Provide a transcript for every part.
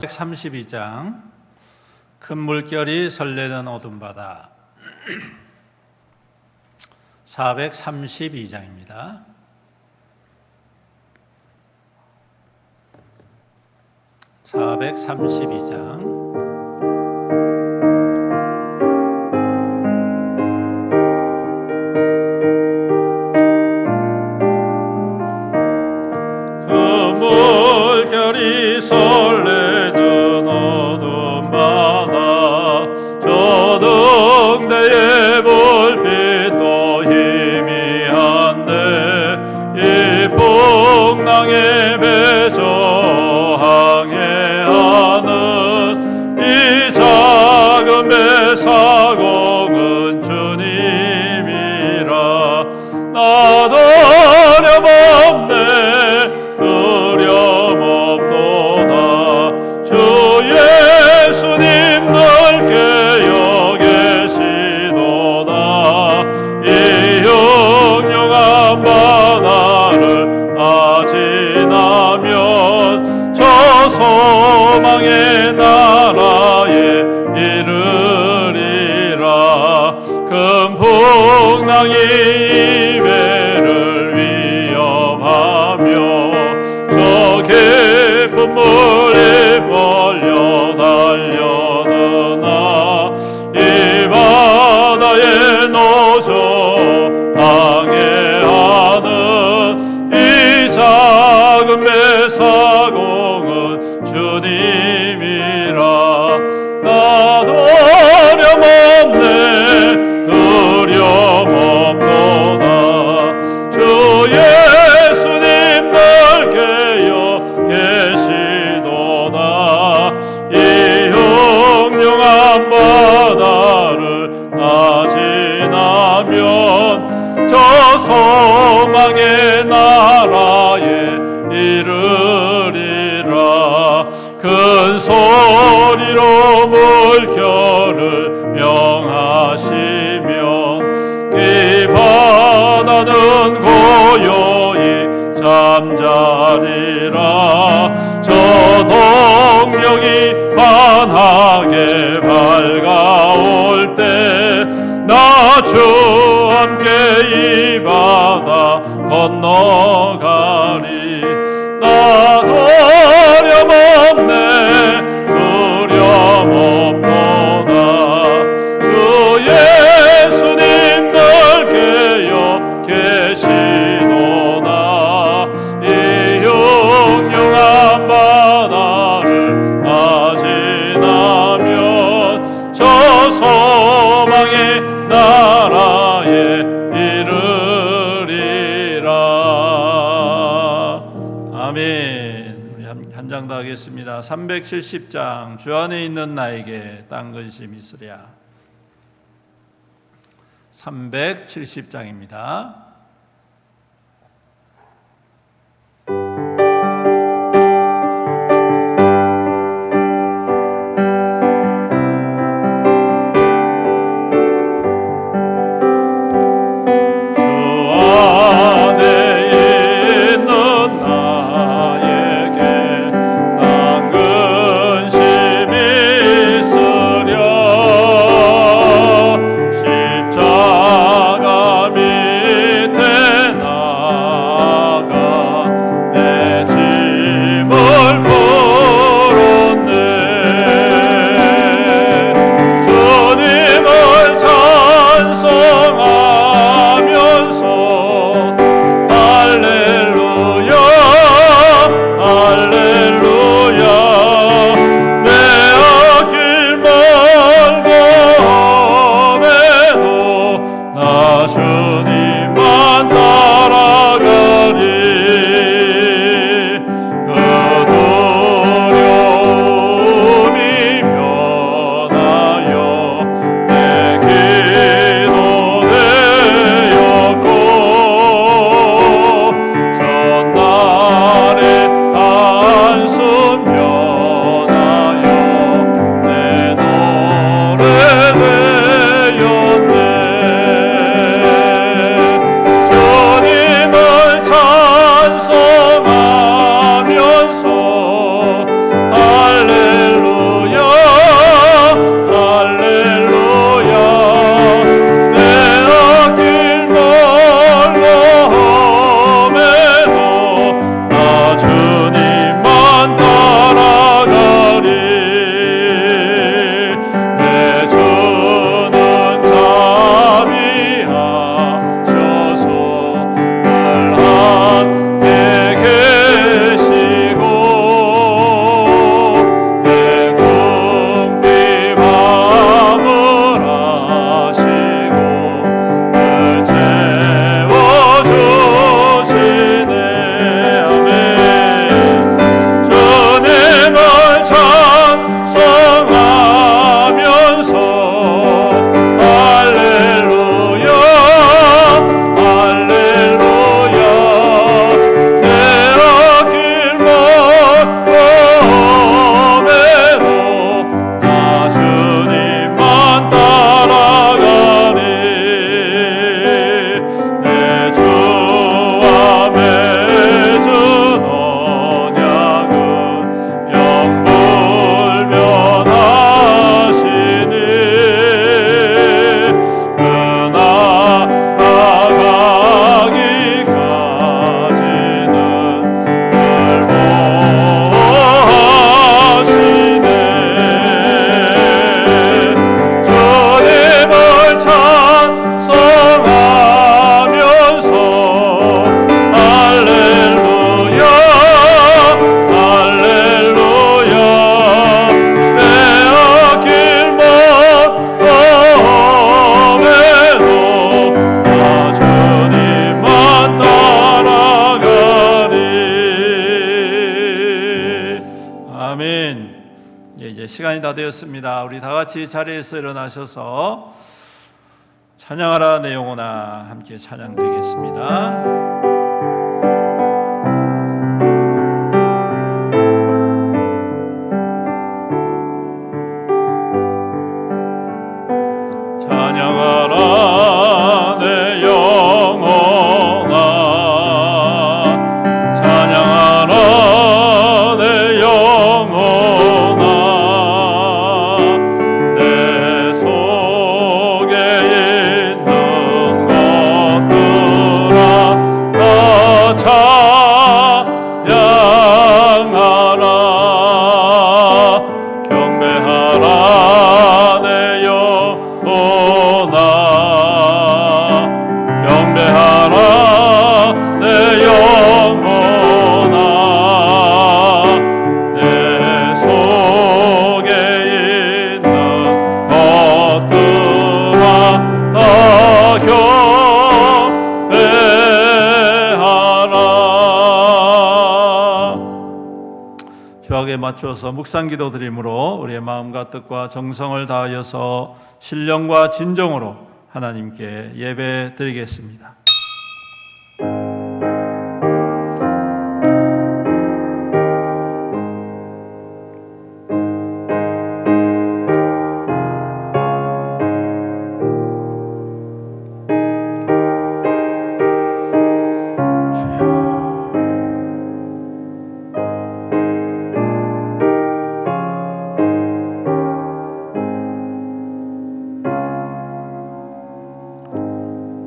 432장 큰 물결이 설레는 어둠바다 432장입니다. 큰 물결이 설레는 어둠바다 저등대의 불빛도 희미한데 이 풍랑의 배 저항해하는 이 작은 배 사공은 주님이라. 나도 어려없네 두려움없도다. 주 예수님 넓게 여기시도다. 이 흉흉한 바다를 다 지나면 저 소망의 나라에 이르리라. 큰 풍랑이 이 배를 위협하며 저 깊은 물이 벌려 달려드나 이 바다의 노조 항해하는 이 작은 배 사공은 주님이라. 나도 어려움없네 두려움없도다. 주 예수님 넓게 계시도다. 이 흉흉한 바다를 다 지나면 저 소망의 나라에 이르리라. 큰 소리로 물결을 명하시면 이 바다는 고요히 잠자리라. 저 동력이 환하게 밝아올 때 나 주 함께 이 바다 건너가리. 나도 어려움없네 두려움없도다. 주 예수님 넓게 계시도다. 이 흉흉한 바다를 다 지나면 저 소망의 나라에 이르리라. 아멘. 우리 한 장 더 하겠습니다. 370장 주 안에 있는 나에게 딴 근심이 있으랴. 370장입니다. 십자가 밑 이제 시간이 다 되었습니다. 우리 다 같이 자리에서 일어나셔서 찬양하라 내 영혼아 함께 찬양 드리겠습니다. 찬양하라 내 영혼아 찬양하라 내 영혼아 내 속에 있는 것들아 다 찬양하라 경배하라 내 영혼아 경배하라 내 영혼아 내 속에 있는 것들아 다 경배하라. 주악에 맞춰서 묵상기도 드림으로 우리의 마음과 뜻과 정성을 다하여서 신령과 진정으로 하나님께 예배 드리겠습니다.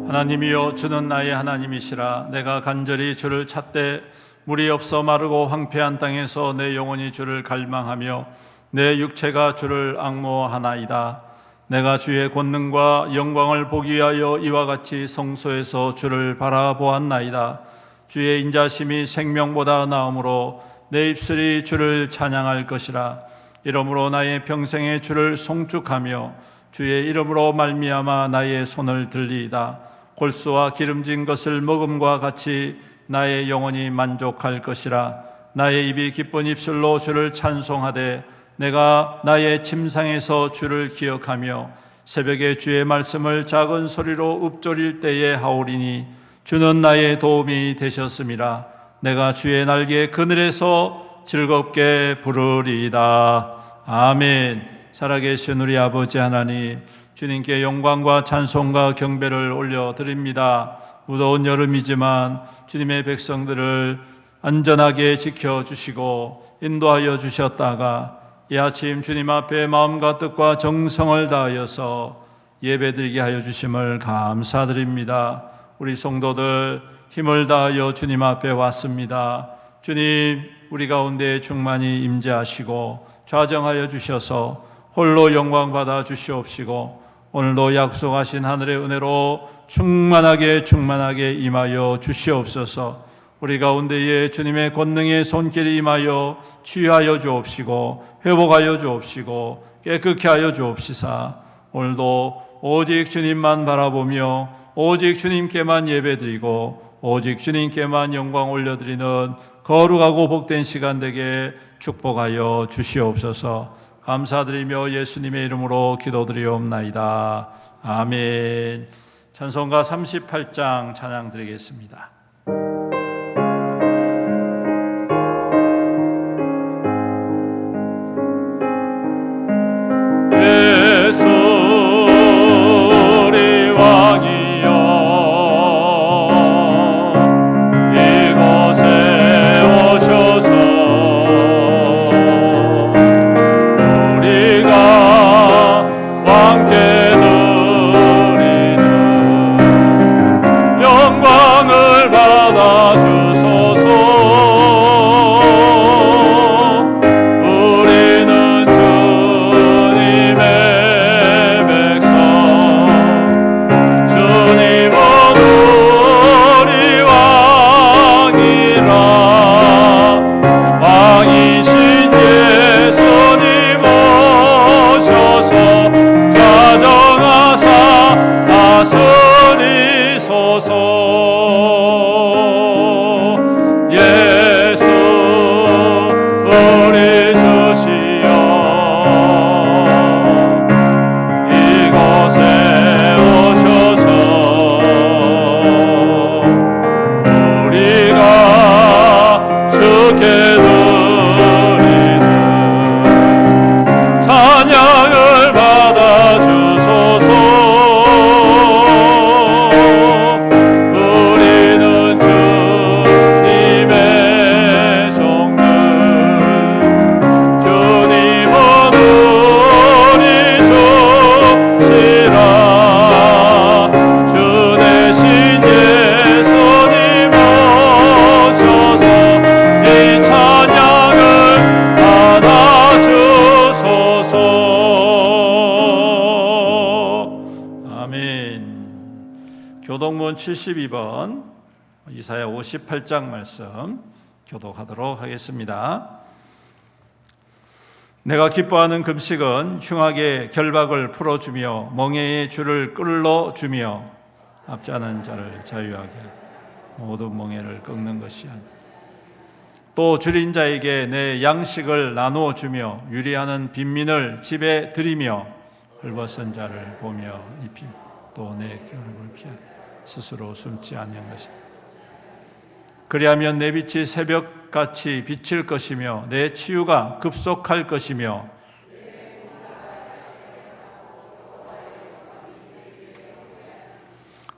하나님이여 주는 나의 하나님이시라. 내가 간절히 주를 찾되 물이 없어 마르고 황폐한 땅에서 내 영혼이 주를 갈망하며 내 육체가 주를 앙모하나이다. 내가 주의 권능과 영광을 보기 위하여 이와 같이 성소에서 주를 바라보았나이다. 주의 인자심이 생명보다 나음으로 내 입술이 주를 찬양할 것이라. 이러므로 나의 평생에 주를 송축하며 주의 이름으로 말미암아 나의 손을 들리이다. 골수와 기름진 것을 먹음과 같이 나의 영혼이 만족할 것이라. 나의 입이 기쁜 입술로 주를 찬송하되 내가 나의 침상에서 주를 기억하며 새벽에 주의 말씀을 작은 소리로 읊조릴 때에 하오리니 주는 나의 도움이 되셨음이라. 내가 주의 날개 그늘에서 즐겁게 부르리이다. 아멘. 살아계신 우리 아버지 하나님, 주님께 영광과 찬송과 경배를 올려드립니다. 무더운 여름이지만 주님의 백성들을 안전하게 지켜주시고 인도하여 주셨다가 이 아침 주님 앞에 마음과 뜻과 정성을 다하여서 예배드리게 하여 주심을 감사드립니다. 우리 성도들 힘을 다하여 주님 앞에 왔습니다. 주님, 우리 가운데 충만히 임재하시고 좌정하여 주셔서 홀로 영광 받아 주시옵시고 오늘도 약속하신 하늘의 은혜로 충만하게 임하여 주시옵소서. 우리 가운데에 주님의 권능의 손길이 임하여 치유하여 주옵시고 회복하여 주옵시고 깨끗게 하여 주옵시사. 오늘도 오직 주님만 바라보며 오직 주님께만 예배드리고 오직 주님께만 영광 올려드리는 거룩하고 복된 시간 되게 축복하여 주시옵소서. 감사드리며 예수님의 이름으로 기도드리옵나이다. 아멘. 찬송가 38장 찬양 드리겠습니다. 예수 우리 왕이여 이곳에 오셔서 함께 드리는 영광을 교동문 72번 이사야 58장 말씀 교독하도록 하겠습니다. 내가 기뻐하는 금식은 흉악의 결박을 풀어주며 멍에의 줄을 끌어주며 압제하는 자를 자유하게 모든 멍에를 꺾는 것이 아니라 또 줄인 자에게 내 양식을 나누어 주며 유리하는 빈민을 집에 들이며 헐벗은 자를 보며 입히며 또 내 교훈을 피하여 스스로 숨지 아니한 것이다. 그리하면 내 빛이 새벽같이 비칠 것이며 내 치유가 급속할 것이며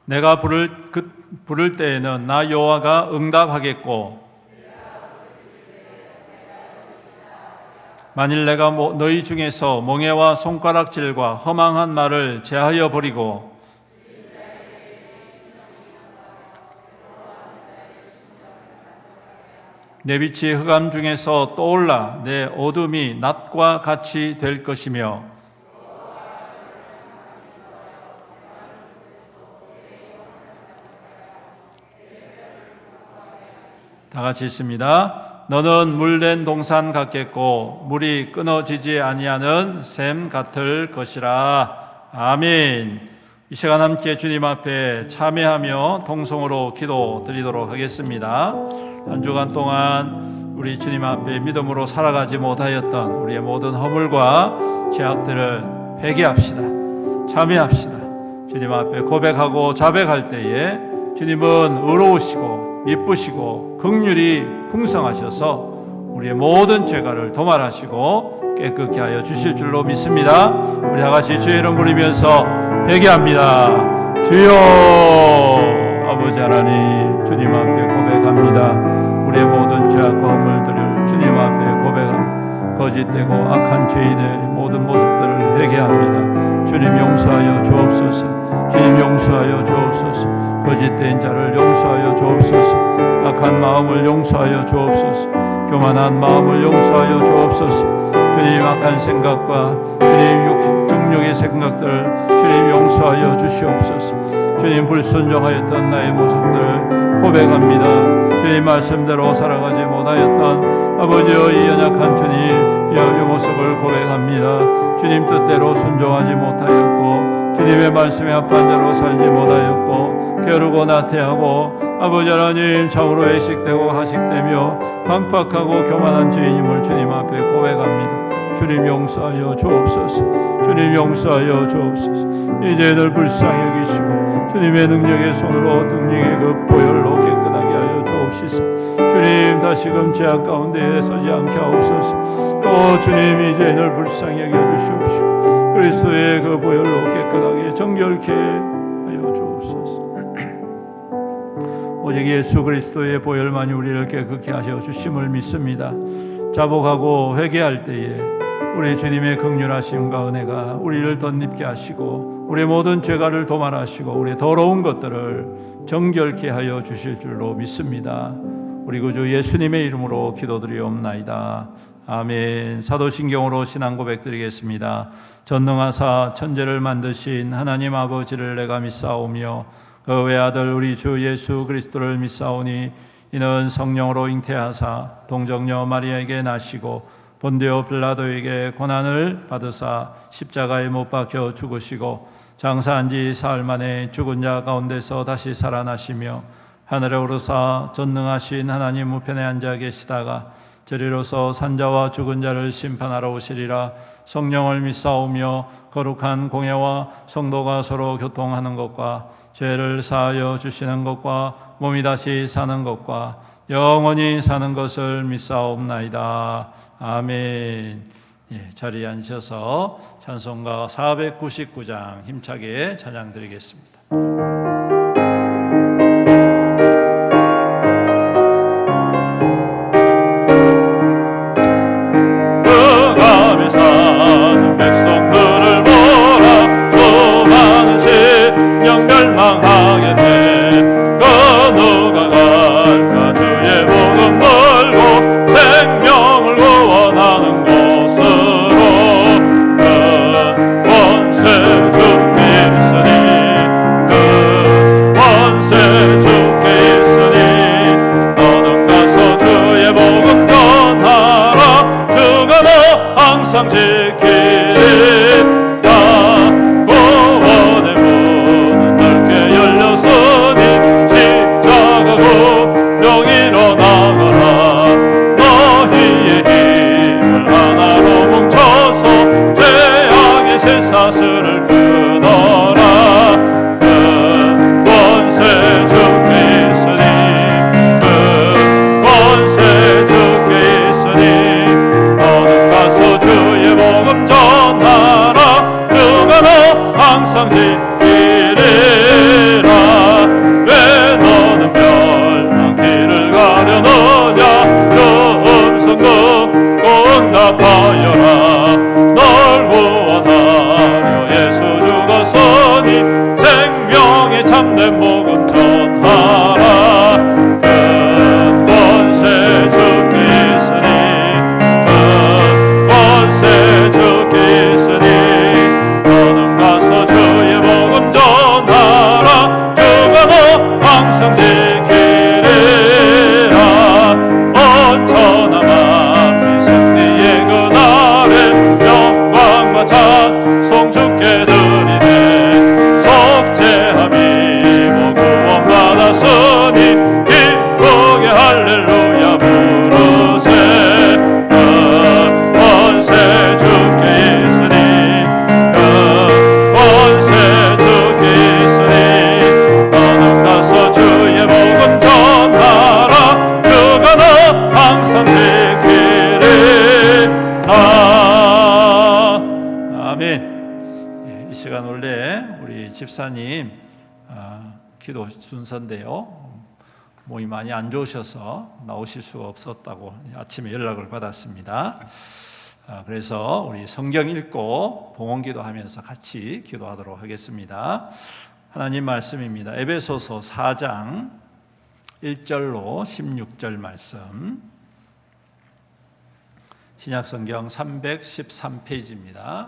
내가 부를 때에는 나 여호와가 응답하겠고 만일 내가 너희 중에서 멍에와 손가락질과 허망한 말을 제하여 버리고 내 빛이 흑암 중에서 떠올라 내 어둠이 낮과 같이 될 것이며 다 같이 있습니다. 너는 물된 동산 같겠고 물이 끊어지지 아니하는 샘 같을 것이라. 아멘. 이 시간 함께 주님 앞에 참회하며 통성으로 기도드리도록 하겠습니다. 한 주간 동안 우리 주님 앞에 믿음으로 살아가지 못하였던 우리의 모든 허물과 죄악들을 회개합시다. 참회합시다. 주님 앞에 고백하고 자백할 때에 주님은 의로우시고 미쁘시고 긍휼이 풍성하셔서 우리의 모든 죄가를 도말하시고 깨끗게 하여 주실 줄로 믿습니다. 우리 다 같이 주의 이름 부르면서 회개합니다. 주여 아버지 하나님, 주님 앞에 고백합니다. 우리의 모든 죄악과 허물들을 주님 앞에 고백합니다. 거짓되고 악한 죄인의 모든 모습들을 회개합니다. 주님 용서하여 주옵소서. 주님 용서하여 주옵소서. 거짓된 자를 용서하여 주옵소서. 악한 마음을 용서하여 주옵소서. 교만한 마음을 용서하여 주옵소서. 주님 악한 생각과 주님 정욕의 생각들을 주님 용서하여 주시옵소서. 주님 불순종하였던 나의 모습들을 고백합니다. 주님 말씀대로 살아가지 못하였던 아버지의 연약한 주님 모습을 고백합니다. 주님 뜻대로 순종하지 못하였고 주님의 말씀에 합한 자로 살지 못하였고 게으르고 나태하고 아버지 하나님 참으로 외식되고 하식되며 강팍하고 교만한 죄인임을 주님 앞에 고백합니다. 주님 용서하여 주옵소서. 주님 용서하여 주옵소서. 이제 늘 불쌍히 여기시고 주님의 능력의 손으로 능력의 그 보혈로 깨끗하게 하여 주옵시서. 주님 다시금 죄악 가운데 서지 않게 하옵소서. 또 주님 이제 늘 불쌍히 여겨주시옵시고 그리스도의 그 보혈로 깨끗하게 정결케 하여 주옵소서. 오직 예수 그리스도의 보혈만이 우리를 깨끗게 하셔 주심을 믿습니다. 자복하고 회개할 때에 우리 주님의 긍휼하심과 은혜가 우리를 덧입게 하시고 우리의 모든 죄가를 도말하시고 우리의 더러운 것들을 정결케 하여 주실 줄로 믿습니다. 우리 구주 예수님의 이름으로 기도드리옵나이다. 아멘. 사도신경으로 신앙 고백드리겠습니다. 전능하사 천지를 만드신 하나님 아버지를 내가 믿사오며 그 외아들 우리 주 예수 그리스도를 믿사오니 이는 성령으로 잉태하사 동정녀 마리아에게 나시고 본디오 빌라도에게 고난을 받으사 십자가에 못 박혀 죽으시고 장사한 지 사흘 만에 죽은 자 가운데서 다시 살아나시며 하늘에 오르사 전능하신 하나님 우편에 앉아 계시다가 저리로서 산자와 죽은 자를 심판하러 오시리라. 성령을 믿사오며 거룩한 공예와 성도가 서로 교통하는 것과 죄를 사하여 주시는 것과 몸이 다시 사는 것과 영원히 사는 것을 믿사옵나이다. 아멘. 자리에 앉으셔서 찬송가 499장 힘차게 찬양드리겠습니다. 흑암에 사는 백성들을 보라. 수많은 심령 멸망하겠네. 그 누가 갈까. 주의 복음 들고 생명을 구원하는 곳으로. 그 원수 죽게 있으니 그 지키리라. 구원의 문은 넓게 열렸으니 십자가고 명의로 나가라. 너희의 힘을 하나로 뭉쳐서 죄악의 쇠사슬을 끊어라. 그 권세 주께 있으니, 그 권세 주께 있으니 너는 가서 주의 복음 전하라. 주가 너 항상 지키리라. 왜 너는 멸망길을 가려느냐. 그 음성 듣고 응답하여라. 널 구원하려 예수 죽었으니 생명의 참된 복음 전하라. 그 권세 주께 있으니, 그 권세 주께 있으니 너는 가서 주의 복음 전하라. 주가 너 항상 지키리라. 온천한 만민 승리의 그날에 영광과 찬송 주께 드리네. 속죄함이 뭐 구원받았으니 기쁘게 할렐루야 부르세. 그 권세 주께 있으니, 그 권세 주께 있으니 너는 가서 주의 복음 전하라. 주가 너 항상 지키리라. 아멘. 이 시간 원래 우리 집사님 기도 순서인데요, 몸이 많이 안 좋으셔서 나오실 수가 없었다고 아침에 연락을 받았습니다. 그래서 우리 성경 읽고 봉헌기도 하면서 같이 기도하도록 하겠습니다. 하나님 말씀입니다. 에베소서 4장 1절로 16절 말씀, 신약성경 313페이지입니다.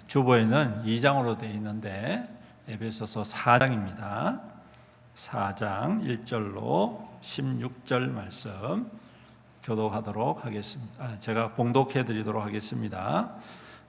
주보에는 2장으로 되어 있는데 에베소서 4장입니다. 4장 1절로 16절 말씀 교독하도록 하겠습니다. 제가 봉독해 드리도록 하겠습니다.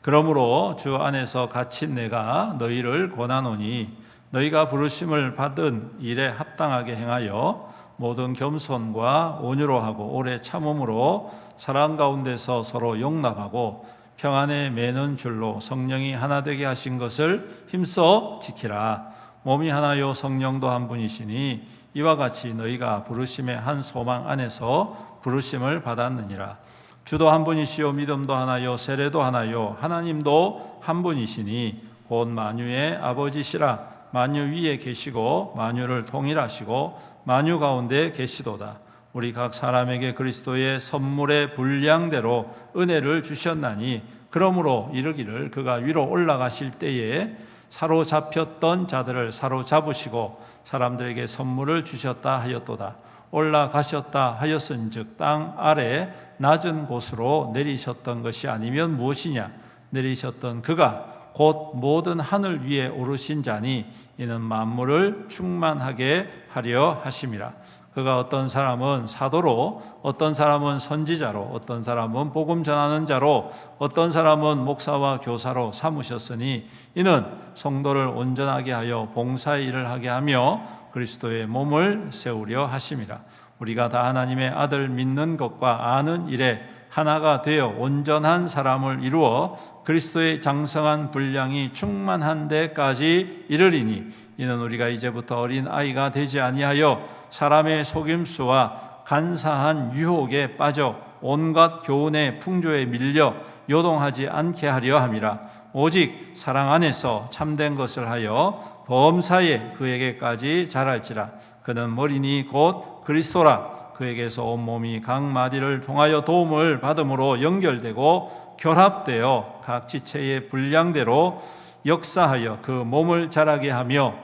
그러므로 주 안에서 갇힌 내가 너희를 권하노니 너희가 부르심을 받은 일에 합당하게 행하여 모든 겸손과 온유로 하고 오래 참음으로 사랑 가운데서 서로 용납하고 평안에 매는 줄로 성령이 하나 되게 하신 것을 힘써 지키라. 몸이 하나요 성령도 한 분이시니 이와 같이 너희가 부르심의 한 소망 안에서 부르심을 받았느니라. 주도 한 분이시요 믿음도 하나요 세례도 하나요 하나님도 한 분이시니 곧 만유의 아버지시라. 만유 위에 계시고 만유를 통일하시고 만유 가운데 계시도다. 우리 각 사람에게 그리스도의 선물의 분량대로 은혜를 주셨나니 그러므로 이르기를 그가 위로 올라가실 때에 사로잡혔던 자들을 사로잡으시고 사람들에게 선물을 주셨다 하였도다. 올라가셨다 하였은즉 땅 아래 낮은 곳으로 내리셨던 것이 아니면 무엇이냐. 내리셨던 그가 곧 모든 하늘 위에 오르신 자니 이는 만물을 충만하게 하려 하심이라. 그가 어떤 사람은 사도로, 어떤 사람은 선지자로, 어떤 사람은 복음 전하는 자로, 어떤 사람은 목사와 교사로 삼으셨으니 이는 성도를 온전하게 하여 봉사의 일을 하게 하며 그리스도의 몸을 세우려 하심이라. 우리가 다 하나님의 아들 믿는 것과 아는 일에 하나가 되어 온전한 사람을 이루어 그리스도의 장성한 분량이 충만한 데까지 이르리니 이는 우리가 이제부터 어린 아이가 되지 아니하여 사람의 속임수와 간사한 유혹에 빠져 온갖 교훈의 풍조에 밀려 요동하지 않게 하려 함이라. 오직 사랑 안에서 참된 것을 하여 범사에 그에게까지 자랄지라. 그는 머리니 곧 그리스도라. 그에게서 온몸이 각 마디를 통하여 도움을 받음으로 연결되고 결합되어 각 지체의 분량대로 역사하여 그 몸을 자라게 하며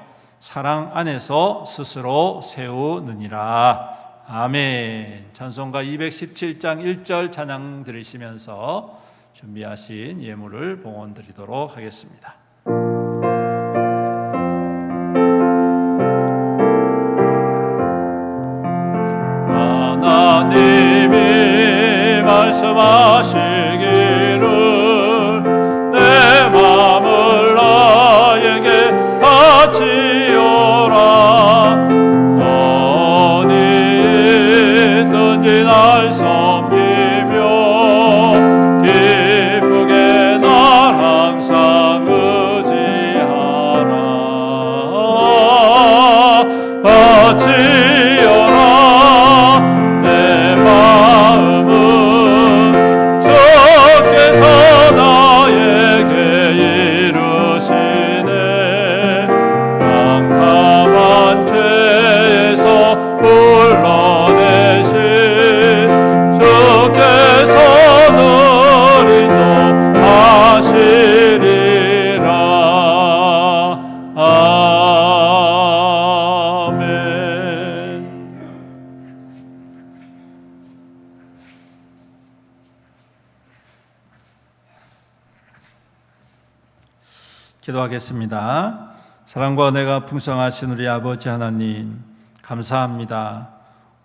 사랑 안에서 스스로 세우느니라. 아멘. 찬송가 217장 1절 찬양 들으시면서 준비하신 예물을 봉헌 드리도록 하겠습니다. 하나님이 말씀하시기를 기도하겠습니다. 사랑과 은혜가 풍성하신 우리 아버지 하나님, 감사합니다.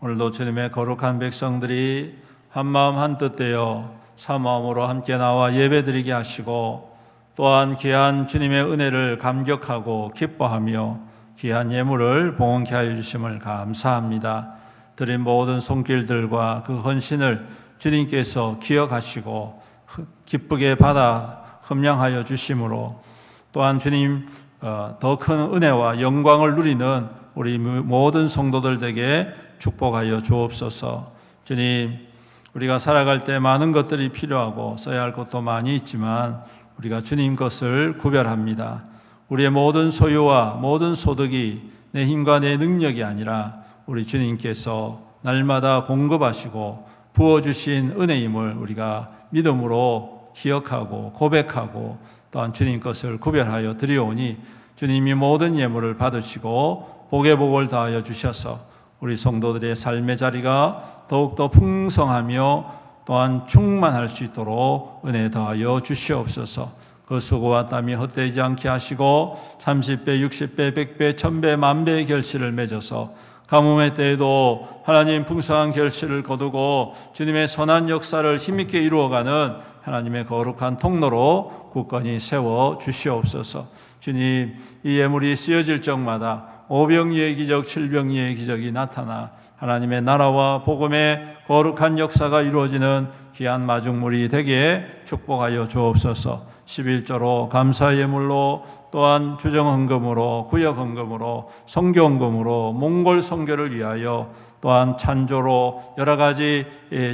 오늘도 주님의 거룩한 백성들이 한마음 한뜻 되어 사모함으로 함께 나와 예배드리게 하시고, 또한 귀한 주님의 은혜를 감격하고 기뻐하며 귀한 예물을 봉헌케 하여 주심을 감사합니다. 드린 모든 손길들과 그 헌신을 주님께서 기억하시고 기쁘게 받아 흠양하여 주심으로, 또한 주님 더 큰 은혜와 영광을 누리는 우리 모든 성도들에게 축복하여 주옵소서. 주님, 우리가 살아갈 때 많은 것들이 필요하고 써야 할 것도 많이 있지만 우리가 주님 것을 구별합니다. 우리의 모든 소유와 모든 소득이 내 힘과 내 능력이 아니라 우리 주님께서 날마다 공급하시고 부어주신 은혜임을 우리가 믿음으로 기억하고 고백하고, 또한 주님 것을 구별하여 드리오니 주님이 모든 예물을 받으시고 복의 복을 다하여 주셔서 우리 성도들의 삶의 자리가 더욱더 풍성하며 또한 충만할 수 있도록 은혜 더하여 주시옵소서. 그 수고와 땀이 헛되지 않게 하시고 30배, 60배, 100배, 1000배, 만배의 결실을 맺어서 가뭄의 때에도 하나님 풍성한 결실을 거두고 주님의 선한 역사를 힘있게 이루어가는 하나님의 거룩한 통로로 굳건히 세워 주시옵소서. 주님, 이 예물이 쓰여질 적마다 오병이의 기적, 칠병이의 기적이 나타나 하나님의 나라와 복음의 거룩한 역사가 이루어지는 귀한 마중물이 되게 축복하여 주옵소서. 11조로 감사 예물로, 또한 주정헌금으로, 구역헌금으로, 선교헌금으로, 몽골 선교를 위하여, 또한 찬조로 여러 가지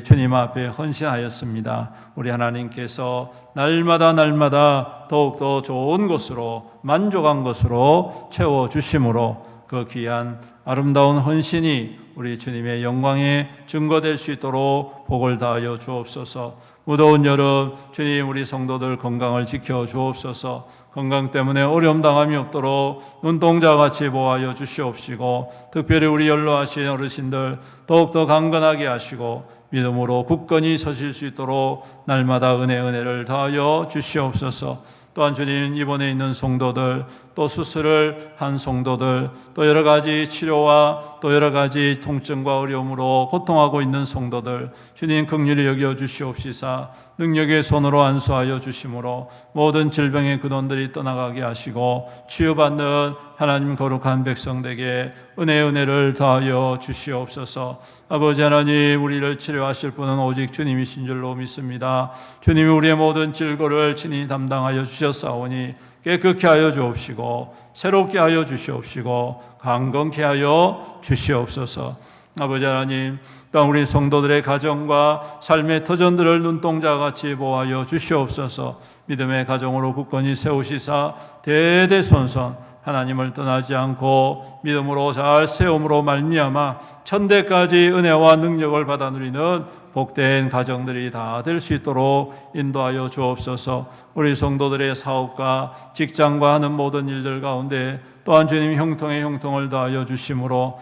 주님 앞에 헌신하였습니다. 우리 하나님께서 날마다 더욱더 좋은 것으로, 만족한 것으로 채워주심으로 그 귀한 아름다운 헌신이 우리 주님의 영광에 증거될 수 있도록 복을 다하여 주옵소서. 무더운 여름 주님, 우리 성도들 건강을 지켜 주옵소서. 건강 때문에 어려움 당함이 없도록 눈동자같이 보호하여 주시옵시고, 특별히 우리 연로하신 어르신들 더욱더 강건하게 하시고 믿음으로 굳건히 서실 수 있도록 날마다 은혜를 더하여 주시옵소서. 또한 주님, 이번에 있는 성도들, 또 수술을 한 성도들, 또 여러 가지 치료와 또 여러 가지 통증과 어려움으로 고통하고 있는 성도들, 주님 긍휼히 여겨 주시옵시사 능력의 손으로 안수하여 주심으로 모든 질병의 근원들이 떠나가게 하시고 치유받는 하나님 거룩한 백성들에게 은혜를 더하여 주시옵소서. 아버지 하나님, 우리를 치료하실 분은 오직 주님이신 줄로 믿습니다. 주님이 우리의 모든 질고를 친히 담당하여 주셨사오니 깨끗게 하여 주옵시고 새롭게 하여 주시옵시고 강건케 하여 주시옵소서. 아버지 하나님, 또한 우리 성도들의 가정과 삶의 터전들을 눈동자같이 보호하여 주시옵소서. 믿음의 가정으로 굳건히 세우시사 대대손손 하나님을 떠나지 않고 믿음으로 잘 세움으로 말미암아 천대까지 은혜와 능력을 받아 누리는 복된 가정들이 다 될 수 있도록 인도하여 주옵소서. 우리 성도들의 사업과 직장과 하는 모든 일들 가운데 또한 주님 형통의 형통을 다하여 주심으로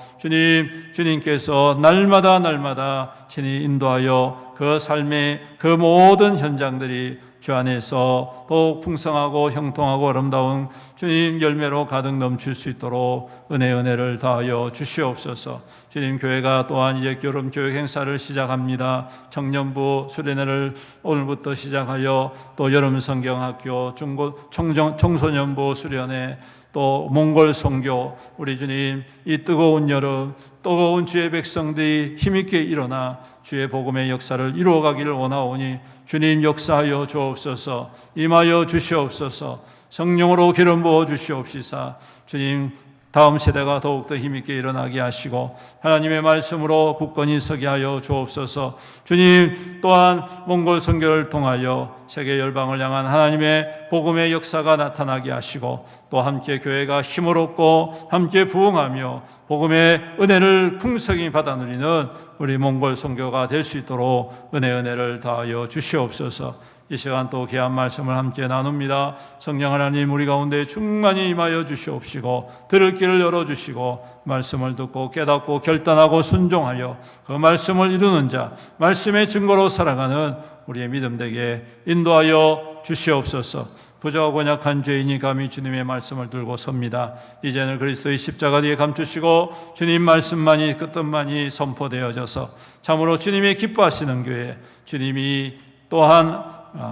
주님께서 날마다 친히 인도하여 그 삶의 그 모든 현장들이 주 안에서 더욱 풍성하고 형통하고 아름다운 주님 열매로 가득 넘칠 수 있도록 은혜를 다하여 주시옵소서. 주님, 교회가 또한 이제 여름 교육 행사를 시작합니다. 청년부 수련회를 오늘부터 시작하여 또 여름 성경학교, 청소년부 수련회, 또 몽골 선교, 우리 주님, 이 뜨거운 여름 뜨거운 주의 백성들이 힘있게 일어나 주의 복음의 역사를 이루어가기를 원하오니 주님 역사하여 주옵소서. 임하여 주시옵소서. 성령으로 기름 부어 주시옵시사 주님, 다음 세대가 더욱더 힘있게 일어나게 하시고 하나님의 말씀으로 굳건히 서게 하여 주옵소서. 주님, 또한 몽골 선교를 통하여 세계 열방을 향한 하나님의 복음의 역사가 나타나게 하시고 또 함께 교회가 힘을 얻고 함께 부흥하며 복음의 은혜를 풍성히 받아 누리는 우리 몽골 선교가 될 수 있도록 은혜를 다하여 주시옵소서. 이 시간 또 귀한 말씀을 함께 나눕니다. 성령 하나님, 우리 가운데 충만히 임하여 주시옵시고 들을 길을 열어주시고 말씀을 듣고 깨닫고 결단하고 순종하여 그 말씀을 이루는 자, 말씀의 증거로 살아가는 우리의 믿음 되게 인도하여 주시옵소서. 부족하고 약한 죄인이 감히 주님의 말씀을 들고 섭니다. 이제는 그리스도의 십자가 뒤에 감추시고 주님 말씀만이 그 뜻만이 선포되어져서 참으로 주님이 기뻐하시는 교회, 주님이 또한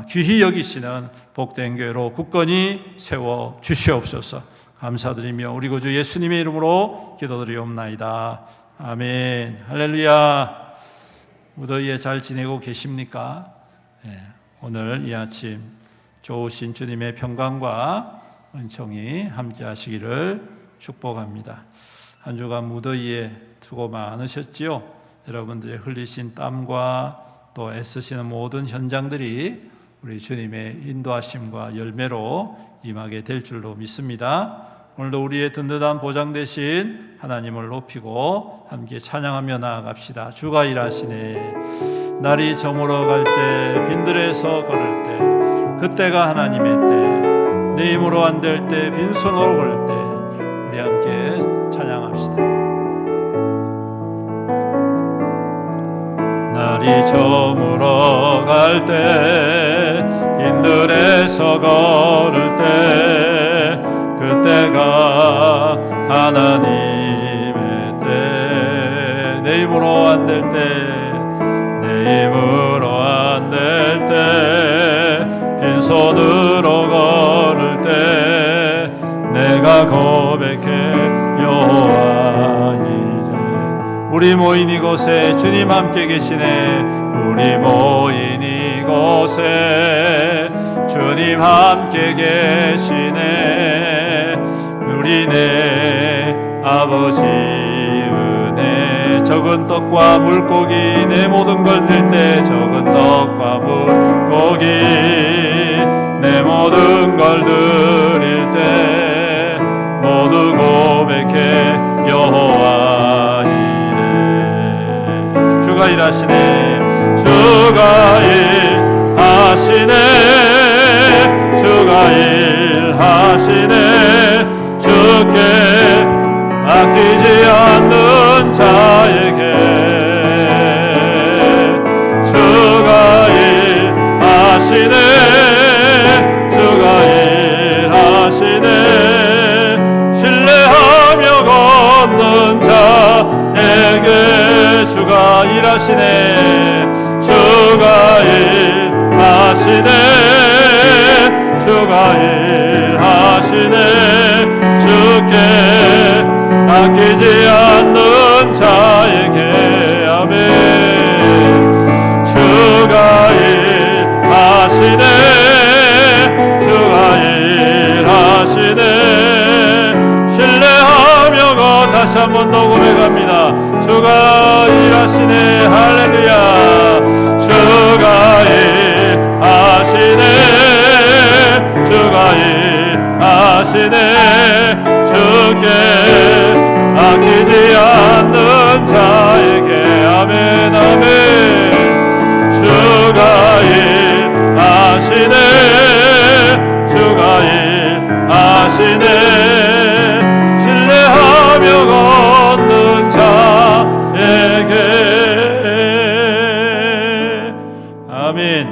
귀히 여기시는 복된 교회로 굳건히 세워 주시옵소서. 감사드리며 우리 구주 예수님의 이름으로 기도드리옵나이다. 아멘. 할렐루야. 무더위에 잘 지내고 계십니까? 오늘 이 아침 좋으신 주님의 평강과 은총이 함께 하시기를 축복합니다. 한 주간 무더위에 수고 많으셨지요? 여러분들의 흘리신 땀과 또 애쓰시는 모든 현장들이 우리 주님의 인도하심과 열매로 임하게 될 줄로 믿습니다. 오늘도 우리의 든든한 보장 되신 하나님을 높이고 함께 찬양하며 나아갑시다. 주가 일하시네. 날이 저물어 갈 때, 빈들에서 걸을 때, 그때가 하나님의 때, 내 힘으로 안 될 때, 빈손으로 걸을 때, 우리 함께 찬양합시다. 날이 저물어 갈 때, 빈들에서 걸을 때, 그때가 하나님의 때, 내 힘으로 안 될 때, 내 힘으로 안 될 때, 빈손으로 걸을 때, 내가 고백해 여호와 이래. 우리 모인 이곳에 주님 함께 계시네. 우리 모인 이곳에 주님 함께 계시네. 우리 내 아버지 은혜. 적은 떡과 물고기 내 모든 걸 드릴 때, 적은 떡과 물고기 내 모든 걸 드릴 때, 모두 고백해 여호와 이래. 주가 일하시네. 주가 일하시네. 주가 일하시네. 주께 아끼지 않는 자에게 주가 일하시네. 주가 일하시네. 신뢰하며 걷는 자에게 주가 일하시네. 주가 일하시네. 주가 일하시네. 주께 아끼지 않는 자에게 아멘. 주가 일하시네. 주가 일하시네. 신뢰하며 다시 한번 녹음해 갑니다. 주가 일하시네. 할렐루야. 주가 일하시네. 주가 일하시네. 주께 아끼지 않는 자에게 아멘 아멘. 주가 일하시네. 주가 일하시네. 신뢰하며 걷는 자에게 아멘.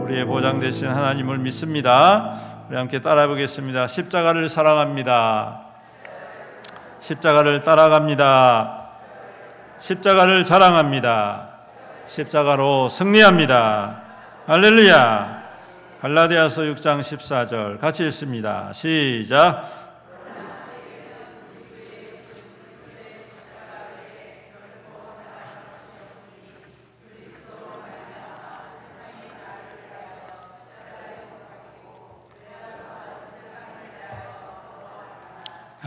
우리의 보장 되신 하나님을 믿습니다. 우리 함께 따라해 보겠습니다. 십자가를 사랑합니다. 십자가를 따라갑니다. 십자가를 자랑합니다. 십자가로 승리합니다. 할렐루야. 갈라디아서 6장 14절 같이 읽습니다. 시작.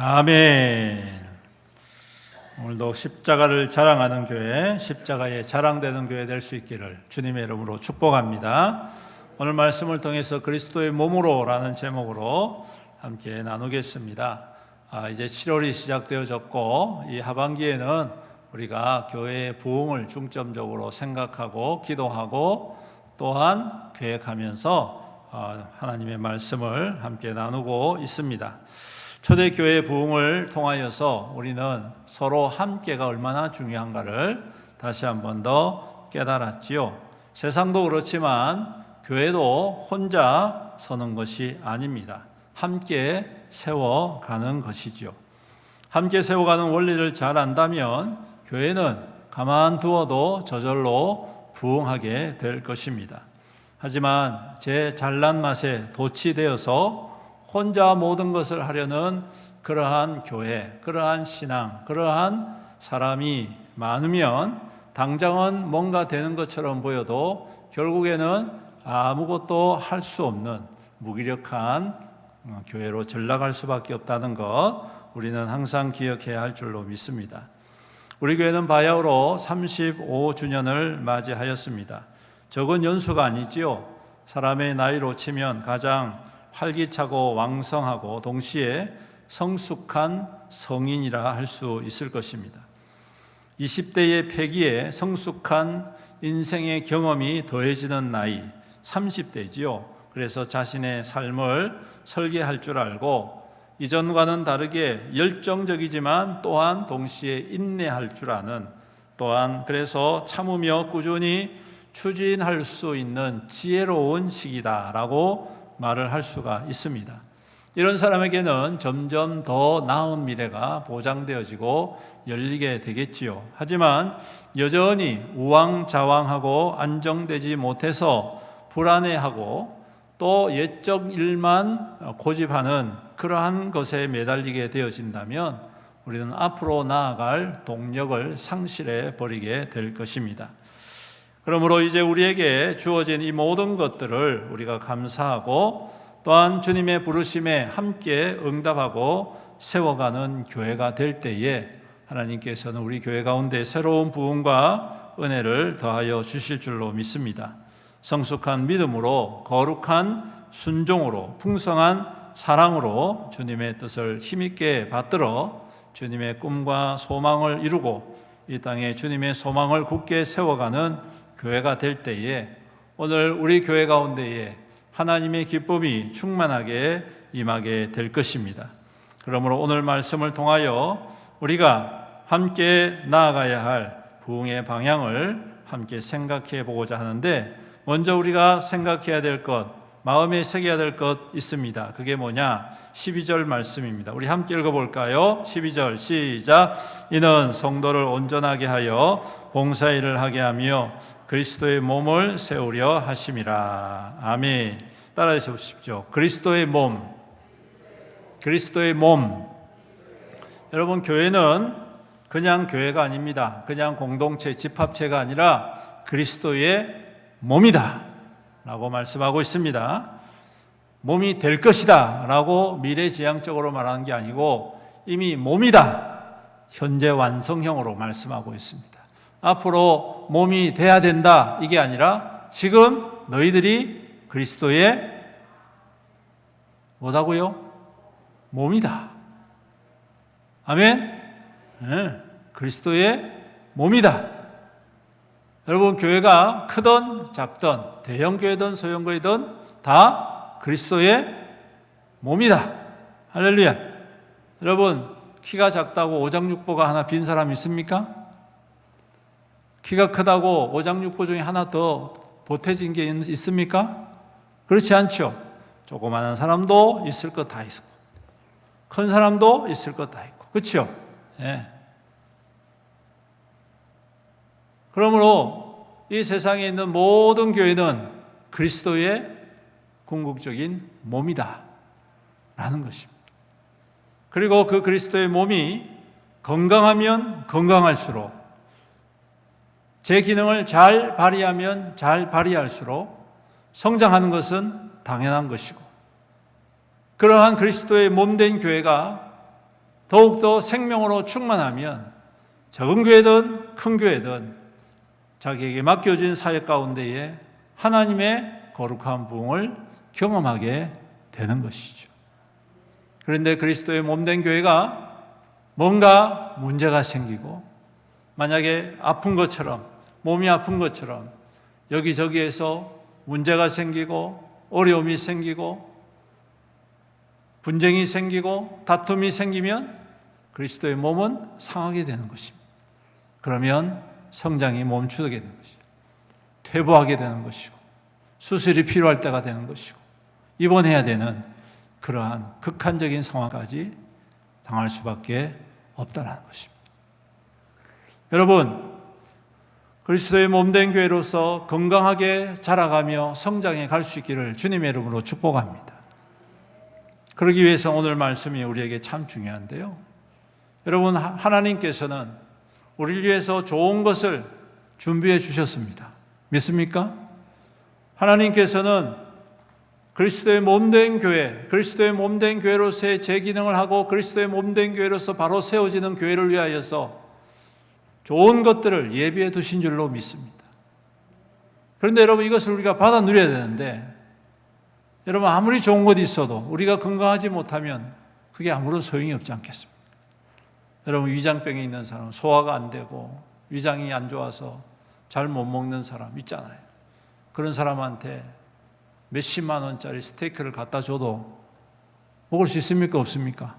아멘. 오늘도 십자가를 자랑하는 교회, 십자가에 자랑되는 교회 될 수 있기를 주님의 이름으로 축복합니다. 오늘 말씀을 통해서 그리스도의 몸으로라는 제목으로 함께 나누겠습니다. 이제 7월이 시작되어졌고 이 하반기에는 우리가 교회의 부흥을 중점적으로 생각하고 기도하고 또한 계획하면서 하나님의 말씀을 함께 나누고 있습니다. 초대교회의 부흥을 통하여서 우리는 서로 함께가 얼마나 중요한가를 다시 한 번 더 깨달았지요. 세상도 그렇지만 교회도 혼자 서는 것이 아닙니다. 함께 세워가는 것이죠. 함께 세워가는 원리를 잘 안다면 교회는 가만두어도 저절로 부흥하게 될 것입니다. 하지만 제 잘난 맛에 도취되어서 혼자 모든 것을 하려는 그러한 교회, 그러한 신앙, 그러한 사람이 많으면 당장은 뭔가 되는 것처럼 보여도 결국에는 아무것도 할 수 없는 무기력한 교회로 전락할 수밖에 없다는 것, 우리는 항상 기억해야 할 줄로 믿습니다. 우리 교회는 바야흐로 35주년을 맞이하였습니다. 적은 연수가 아니지요. 사람의 나이로 치면 가장 활기차고 왕성하고 동시에 성숙한 성인이라 할 수 있을 것입니다. 20대의 패기에 성숙한 인생의 경험이 더해지는 나이, 30대지요. 그래서 자신의 삶을 설계할 줄 알고 이전과는 다르게 열정적이지만 또한 동시에 인내할 줄 아는, 또한 그래서 참으며 꾸준히 추진할 수 있는 지혜로운 시기다라고 말을 할 수가 있습니다. 이런 사람에게는 점점 더 나은 미래가 보장되어지고 열리게 되겠지요. 하지만 여전히 우왕좌왕하고 안정되지 못해서 불안해하고 또 옛적 일만 고집하는 그러한 것에 매달리게 되어진다면 우리는 앞으로 나아갈 동력을 상실해 버리게 될 것입니다. 그러므로 이제 우리에게 주어진 이 모든 것들을 우리가 감사하고 또한 주님의 부르심에 함께 응답하고 세워가는 교회가 될 때에 하나님께서는 우리 교회 가운데 새로운 부흥과 은혜를 더하여 주실 줄로 믿습니다. 성숙한 믿음으로, 거룩한 순종으로, 풍성한 사랑으로 주님의 뜻을 힘있게 받들어 주님의 꿈과 소망을 이루고 이 땅에 주님의 소망을 굳게 세워가는 교회가 될 때에 오늘 우리 교회 가운데에 하나님의 기쁨이 충만하게 임하게 될 것입니다. 그러므로 오늘 말씀을 통하여 우리가 함께 나아가야 할 부흥의 방향을 함께 생각해 보고자 하는데, 먼저 우리가 생각해야 될 것, 마음에 새겨야 될 것 있습니다. 그게 뭐냐? 12절 말씀입니다. 우리 함께 읽어볼까요? 12절 시작. 이는 성도를 온전하게 하여 봉사일을 하게 하며 그리스도의 몸을 세우려 하심이라. 아멘. 따라해 보십시오. 그리스도의 몸. 그리스도의 몸. 여러분, 교회는 그냥 교회가 아닙니다. 그냥 공동체, 집합체가 아니라 그리스도의 몸이다 라고 말씀하고 있습니다. 몸이 될 것이다 라고 미래지향적으로 말하는 게 아니고 이미 몸이다, 현재 완성형으로 말씀하고 있습니다. 앞으로 몸이 돼야 된다 이게 아니라 지금 너희들이 그리스도의 뭐다고요? 몸이다. 아멘? 네, 그리스도의 몸이다. 여러분, 교회가 크든 작든 대형교회든 소형교회든 다 그리스도의 몸이다. 할렐루야. 여러분, 키가 작다고 오장육부가 하나 빈 사람 있습니까? 키가 크다고 오장육부 중에 하나 더 보태진 게 있습니까? 그렇지 않죠. 조그마한 사람도 있을 것 다 있고 큰 사람도 있을 것 다 있고, 그렇죠? 예. 그러므로 이 세상에 있는 모든 교회는 그리스도의 궁극적인 몸이다 라는 것입니다. 그리고 그 그리스도의 몸이 건강하면 건강할수록, 제 기능을 잘 발휘하면 잘 발휘할수록 성장하는 것은 당연한 것이고, 그러한 그리스도의 몸된 교회가 더욱더 생명으로 충만하면 적은 교회든 큰 교회든 자기에게 맡겨진 사역 가운데에 하나님의 거룩한 부흥을 경험하게 되는 것이죠. 그런데 그리스도의 몸된 교회가 뭔가 문제가 생기고, 만약에 아픈 것처럼, 몸이 아픈 것처럼 여기저기에서 문제가 생기고 어려움이 생기고 분쟁이 생기고 다툼이 생기면 그리스도의 몸은 상하게 되는 것입니다. 그러면 성장이 멈추게 되는 것이죠. 퇴보하게 되는 것이고, 수술이 필요할 때가 되는 것이고 입원해야 되는 그러한 극한적인 상황까지 당할 수밖에 없다는 것입니다. 여러분, 그리스도의 몸된 교회로서 건강하게 자라가며 성장해 갈 수 있기를 주님의 이름으로 축복합니다. 그러기 위해서 오늘 말씀이 우리에게 참 중요한데요. 여러분, 하나님께서는 우리를 위해서 좋은 것을 준비해 주셨습니다. 믿습니까? 하나님께서는 그리스도의 몸된 교회, 그리스도의 몸된 교회로서의 재기능을 하고 그리스도의 몸된 교회로서 바로 세워지는 교회를 위하여서 좋은 것들을 예비해 두신 줄로 믿습니다. 그런데 여러분, 이것을 우리가 받아 누려야 되는데, 여러분, 아무리 좋은 것이 있어도 우리가 건강하지 못하면 그게 아무런 소용이 없지 않겠습니까? 여러분, 위장병이 있는 사람, 소화가 안 되고 위장이 안 좋아서 잘 못 먹는 사람 있잖아요. 그런 사람한테 몇십만 원짜리 스테이크를 갖다 줘도 먹을 수 있습니까? 없습니까?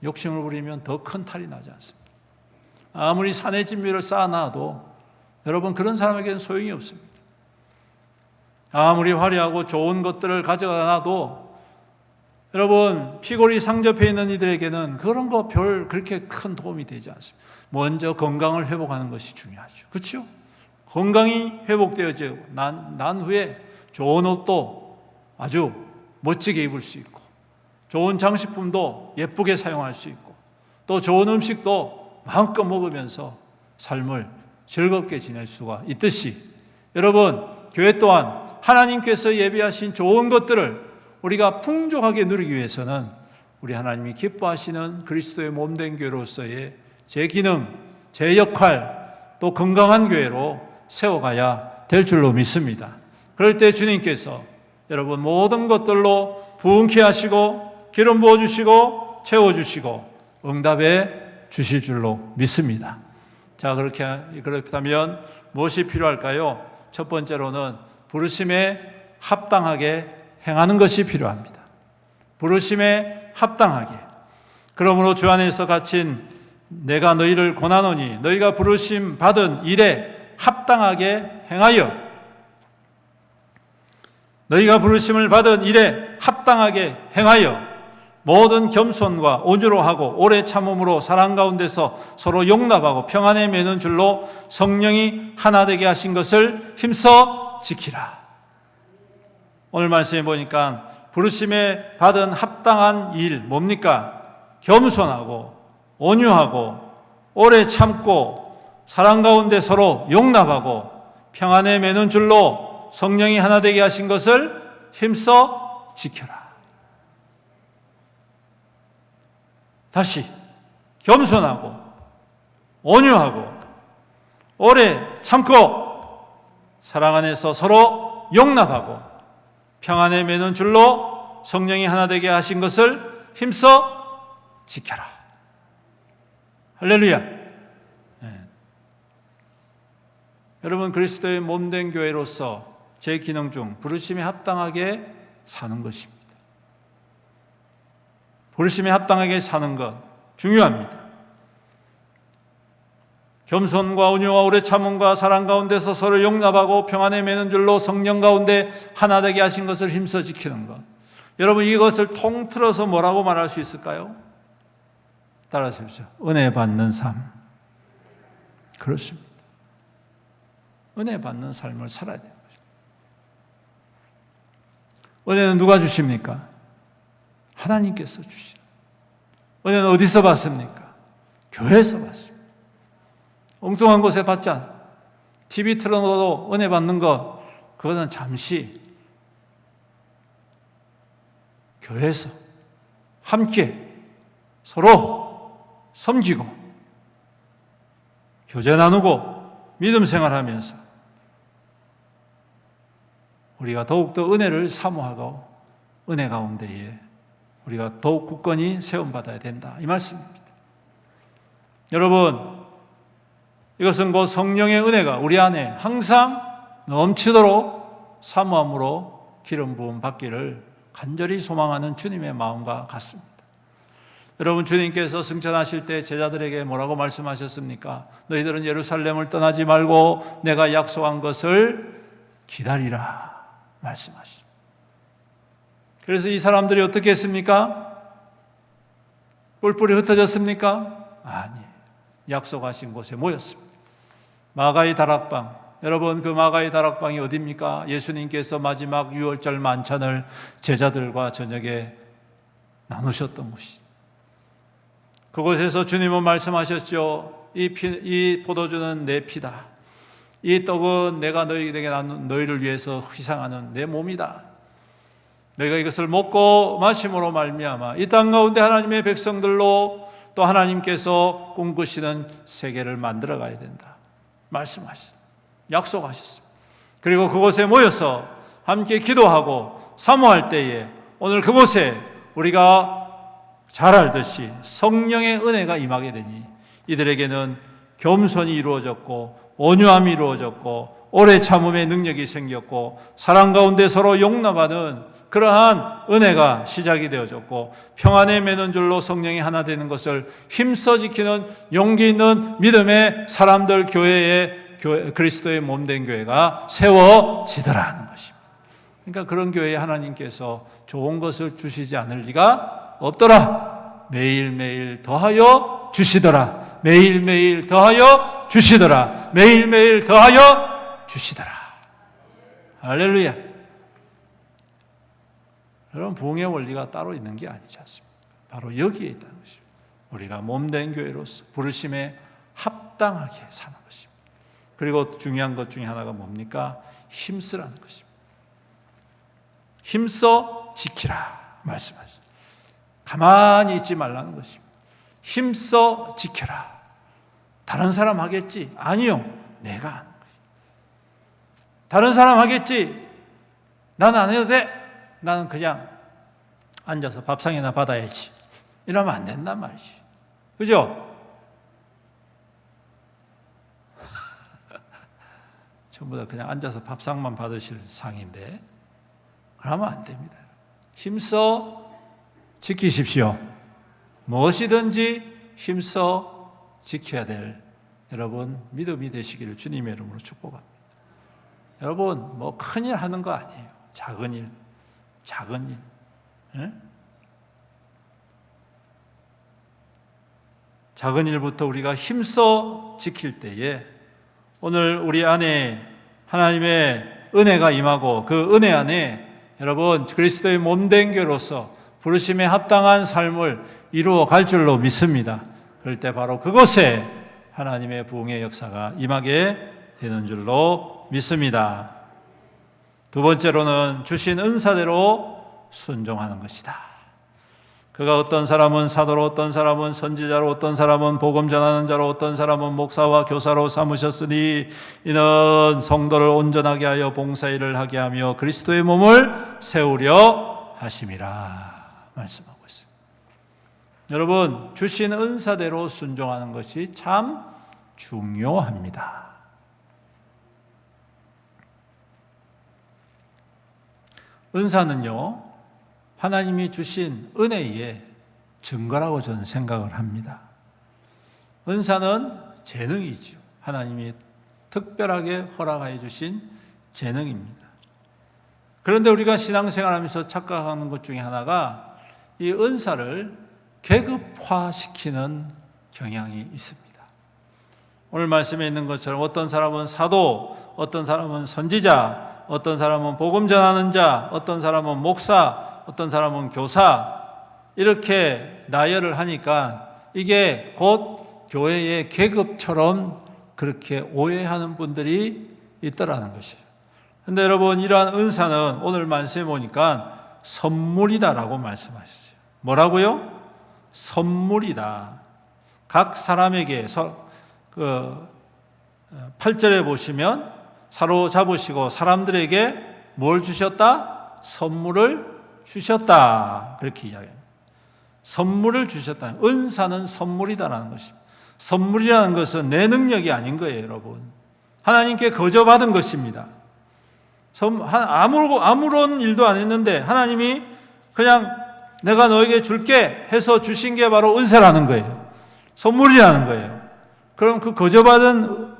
욕심을 부리면 더 큰 탈이 나지 않습니까? 아무리 산의 진미를 쌓아놔도 여러분, 그런 사람에게는 소용이 없습니다. 아무리 화려하고 좋은 것들을 가져다 놔도 여러분, 피골이 상접해 있는 이들에게는 그런 거 별 그렇게 큰 도움이 되지 않습니다. 먼저 건강을 회복하는 것이 중요하죠. 그렇죠? 건강이 회복되어지고 난 후에 좋은 옷도 아주 멋지게 입을 수 있고, 좋은 장식품도 예쁘게 사용할 수 있고, 또 좋은 음식도 마음껏 먹으면서 삶을 즐겁게 지낼 수가 있듯이, 여러분, 교회 또한 하나님께서 예비하신 좋은 것들을 우리가 풍족하게 누리기 위해서는 우리 하나님이 기뻐하시는 그리스도의 몸된 교회로서의 제 기능, 제 역할, 또 건강한 교회로 세워가야 될 줄로 믿습니다. 그럴 때 주님께서 여러분 모든 것들로 부흥케 하시고 기름 부어주시고 채워주시고 응답해 주실 줄로 믿습니다. 자, 그렇다면 무엇이 필요할까요? 첫 번째로는 부르심에 합당하게 행하는 것이 필요합니다. 부르심에 합당하게. 그러므로 주 안에서 갇힌 내가 너희를 권하노니 너희가 부르심 받은 일에 합당하게 행하여, 너희가 부르심을 받은 일에 합당하게 행하여 모든 겸손과 온유로 하고 오래 참음으로 사랑 가운데서 서로 용납하고 평안에 매는 줄로 성령이 하나 되게 하신 것을 힘써 지키라. 오늘 말씀해 보니까 부르심에 받은 합당한 일 뭡니까? 겸손하고 온유하고 오래 참고 사랑 가운데 서로 용납하고 평안에 매는 줄로 성령이 하나 되게 하신 것을 힘써 지켜라. 다시 겸손하고 온유하고 오래 참고 사랑 안에서 서로 용납하고 평안에 매는 줄로 성령이 하나 되게 하신 것을 힘써 지켜라. 할렐루야. 네. 여러분, 그리스도의 몸된 교회로서 제 기능 중 부르심에 합당하게 사는 것입니다. 부르심에 합당하게 사는 것 중요합니다. 겸손과 온유와 오래 참음과 사랑 가운데서 서로 용납하고 평안에 매는 줄로 성령 가운데 하나 되게 하신 것을 힘써 지키는 것. 여러분, 이것을 통틀어서 뭐라고 말할 수 있을까요? 따라하십시오. 은혜 받는 삶. 그렇습니다. 은혜 받는 삶을 살아야 돼요. 은혜는 누가 주십니까? 하나님께서 주시죠. 은혜는 어디서 받습니까? 교회에서 받습니다. 엉뚱한 곳에 받지 않아요. TV 틀어놓아도 은혜 받는 것, 그것은 잠시 교회에서 함께 서로 섬기고 교제 나누고 믿음 생활하면서 우리가 더욱더 은혜를 사모하고 은혜 가운데에 우리가 더욱 굳건히 세움받아야 된다, 이 말씀입니다. 여러분, 이것은 곧 성령의 은혜가 우리 안에 항상 넘치도록 사모함으로 기름 부음 받기를 간절히 소망하는 주님의 마음과 같습니다. 여러분, 주님께서 승천하실 때 제자들에게 뭐라고 말씀하셨습니까? 너희들은 예루살렘을 떠나지 말고 내가 약속한 것을 기다리라. 말씀하십니다. 그래서 이 사람들이 어떻게 했습니까? 뿔뿔이 흩어졌습니까? 아니에요. 약속하신 곳에 모였습니다. 마가의 다락방. 여러분, 그 마가의 다락방이 어디입니까? 예수님께서 마지막 유월절 만찬을 제자들과 저녁에 나누셨던 곳이죠. 그곳에서 주님은 말씀하셨죠. 이 포도주는 내 피다. 이 떡은 내가 너희에게 나눈 너희를 위해서 희생하는 내 몸이다. 너희가 이것을 먹고 마심으로 말미암아 이 땅 가운데 하나님의 백성들로 또 하나님께서 꿈꾸시는 세계를 만들어 가야 된다. 말씀하셨습니다. 약속하셨습니다. 그리고 그곳에 모여서 함께 기도하고 사모할 때에 오늘 그곳에 우리가 잘 알듯이 성령의 은혜가 임하게 되니 이들에게는 겸손이 이루어졌고 온유함이 이루어졌고 오래 참음의 능력이 생겼고 사랑 가운데 서로 용납하는 그러한 은혜가 시작이 되어졌고 평안에 매는 줄로 성령이 하나 되는 것을 힘써 지키는 용기 있는 믿음의 사람들 그리스도의 몸된 교회가 세워지더라 하는 것입니다. 그러니까 그런 교회에 하나님께서 좋은 것을 주시지 않을 리가 없더라. 매일매일 더하여 주시더라. 매일매일 더하여 주시더라. 매일매일 더하여 주시더라. 할렐루야. 여러분, 부흥의 원리가 따로 있는 게 아니지 않습니까? 바로 여기에 있다는 것입니다. 우리가 몸된 교회로서 부르심에 합당하게 사는 것입니다. 그리고 중요한 것 중에 하나가 뭡니까? 힘쓰라는 것입니다. 힘써 지키라 말씀하십니다. 가만히 있지 말라는 것입니다. 힘써 지켜라. 다른 사람 하겠지? 아니요, 내가 하는 거예요. 다른 사람 하겠지? 나는 안 해도 돼? 나는 그냥 앉아서 밥상이나 받아야지. 이러면 안 된단 말이지. 그죠? 전부 다 그냥 앉아서 밥상만 받으실 상인데 그러면 안 됩니다. 힘써 지키십시오. 무엇이든지 힘써 지켜야 될 여러분 믿음이 되시기를 주님의 이름으로 축복합니다. 여러분, 뭐 큰일 하는 거 아니에요. 작은 일. 예? 작은 일부터 우리가 힘써 지킬 때에 오늘 우리 안에 하나님의 은혜가 임하고 그 은혜 안에 여러분 그리스도의 몸된 교로서 부르심에 합당한 삶을 이루어 갈 줄로 믿습니다. 그럴 때 바로 그곳에 하나님의 부흥의 역사가 임하게 되는 줄로 믿습니다. 두 번째로는 주신 은사대로 순종하는 것이다. 그가 어떤 사람은 사도로, 어떤 사람은 선지자로, 어떤 사람은 복음 전하는 자로, 어떤 사람은 목사와 교사로 삼으셨으니 이는 성도를 온전하게 하여 봉사일을 하게 하며 그리스도의 몸을 세우려 하심이라 말씀하고 있습니다. 여러분, 주신 은사대로 순종하는 것이 참 중요합니다. 은사는요, 하나님이 주신 은혜의 증거라고 저는 생각을 합니다. 은사는 재능이죠. 하나님이 특별하게 허락하여 주신 재능입니다. 그런데 우리가 신앙생활하면서 착각하는 것 중에 하나가 이 은사를 계급화시키는 경향이 있습니다. 오늘 말씀에 있는 것처럼 어떤 사람은 사도, 어떤 사람은 선지자, 어떤 사람은 복음 전하는 자, 어떤 사람은 목사, 어떤 사람은 교사, 이렇게 나열을 하니까 이게 곧 교회의 계급처럼 그렇게 오해하는 분들이 있더라는 것이에요. 그런데 여러분, 이러한 은사는 오늘 말씀해 보니까 선물이다라고 말씀하셨어요. 뭐라고요? 선물이다. 각 사람에게 8절에 보시면 사로잡으시고 사람들에게 뭘 주셨다? 선물을 주셨다. 그렇게 이야기합니다. 선물을 주셨다. 은사는 선물이다라는 것입니다. 선물이라는 것은 내 능력이 아닌 거예요, 여러분. 하나님께 거저받은 것입니다. 아무런 일도 안 했는데 하나님이 그냥 내가 너에게 줄게 해서 주신 게 바로 은사라는 거예요. 선물이라는 거예요. 그럼 그 거저받은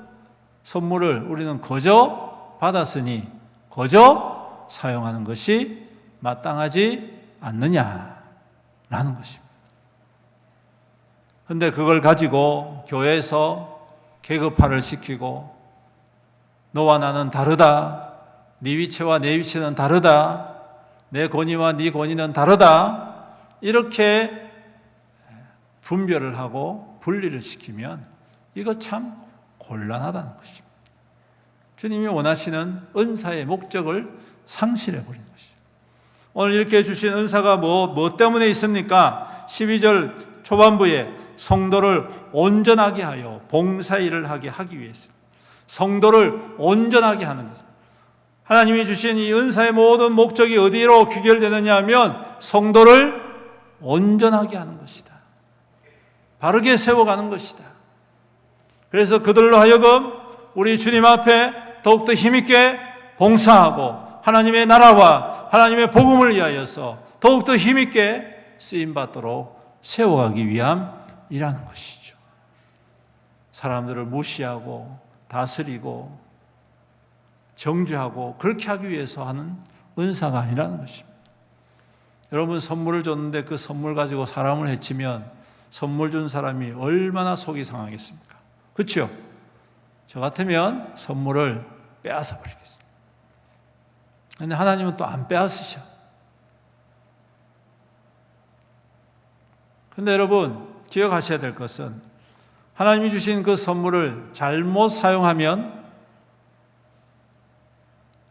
선물을 우리는 거저 받았으니 거저 사용하는 것이 마땅하지 않느냐라는 것입니다. 그런데 그걸 가지고 교회에서 계급화를 시키고 너와 나는 다르다, 네 위치와 내 위치는 다르다, 내 권위와 네 권위는 다르다, 이렇게 분별을 하고 분리를 시키면 이거 참 곤란하다는 것입니다. 주님이 원하시는 은사의 목적을 상실해버리는 것이죠. 오늘 이렇게 주신 은사가 뭐 때문에 있습니까? 12절 초반부에 성도를 온전하게 하여 봉사일을 하기 위해서, 성도를 온전하게 하는 것. 하나님이 주신 이 은사의 모든 목적이 어디로 귀결되느냐 하면 성도를 온전하게 하는 것이다. 바르게 세워가는 것이다. 그래서 그들로 하여금 우리 주님 앞에 더욱더 힘있게 봉사하고 하나님의 나라와 하나님의 복음을 위하여서 더욱더 힘있게 쓰임받도록 세워가기 위함이라는 것이죠. 사람들을 무시하고 다스리고 정죄하고 그렇게 하기 위해서 하는 은사가 아니라는 것입니다. 여러분, 선물을 줬는데 그 선물 가지고 사람을 해치면 선물 준 사람이 얼마나 속이 상하겠습니까? 그렇죠? 저 같으면 선물을 빼앗아 버리겠습니다. 그런데 하나님은 또 안 빼앗으셔. 그런데 여러분, 기억하셔야 될 것은 하나님이 주신 그 선물을 잘못 사용하면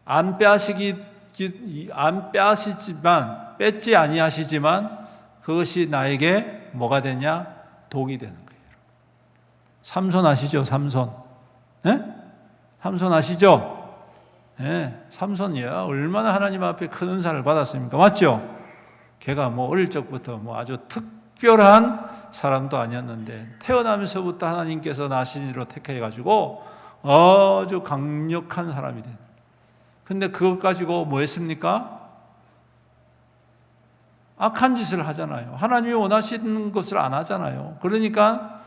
안 빼앗으시지만, 뺏지 아니하시지만 그것이 나에게 뭐가 되냐? 독이 되는 거예요. 삼손 아시죠? 삼손. 네? 삼손 아시죠? 네, 삼손이야 얼마나 하나님 앞에 큰 은사를 받았습니까? 맞죠? 걔가 어릴 적부터 아주 특별한 사람도 아니었는데 태어나면서부터 하나님께서 나신이로 택해가지고 아주 강력한 사람이 된. 근데 그것 가지고 뭐 했습니까? 악한 짓을 하잖아요. 하나님이 원하시는 것을 안 하잖아요. 그러니까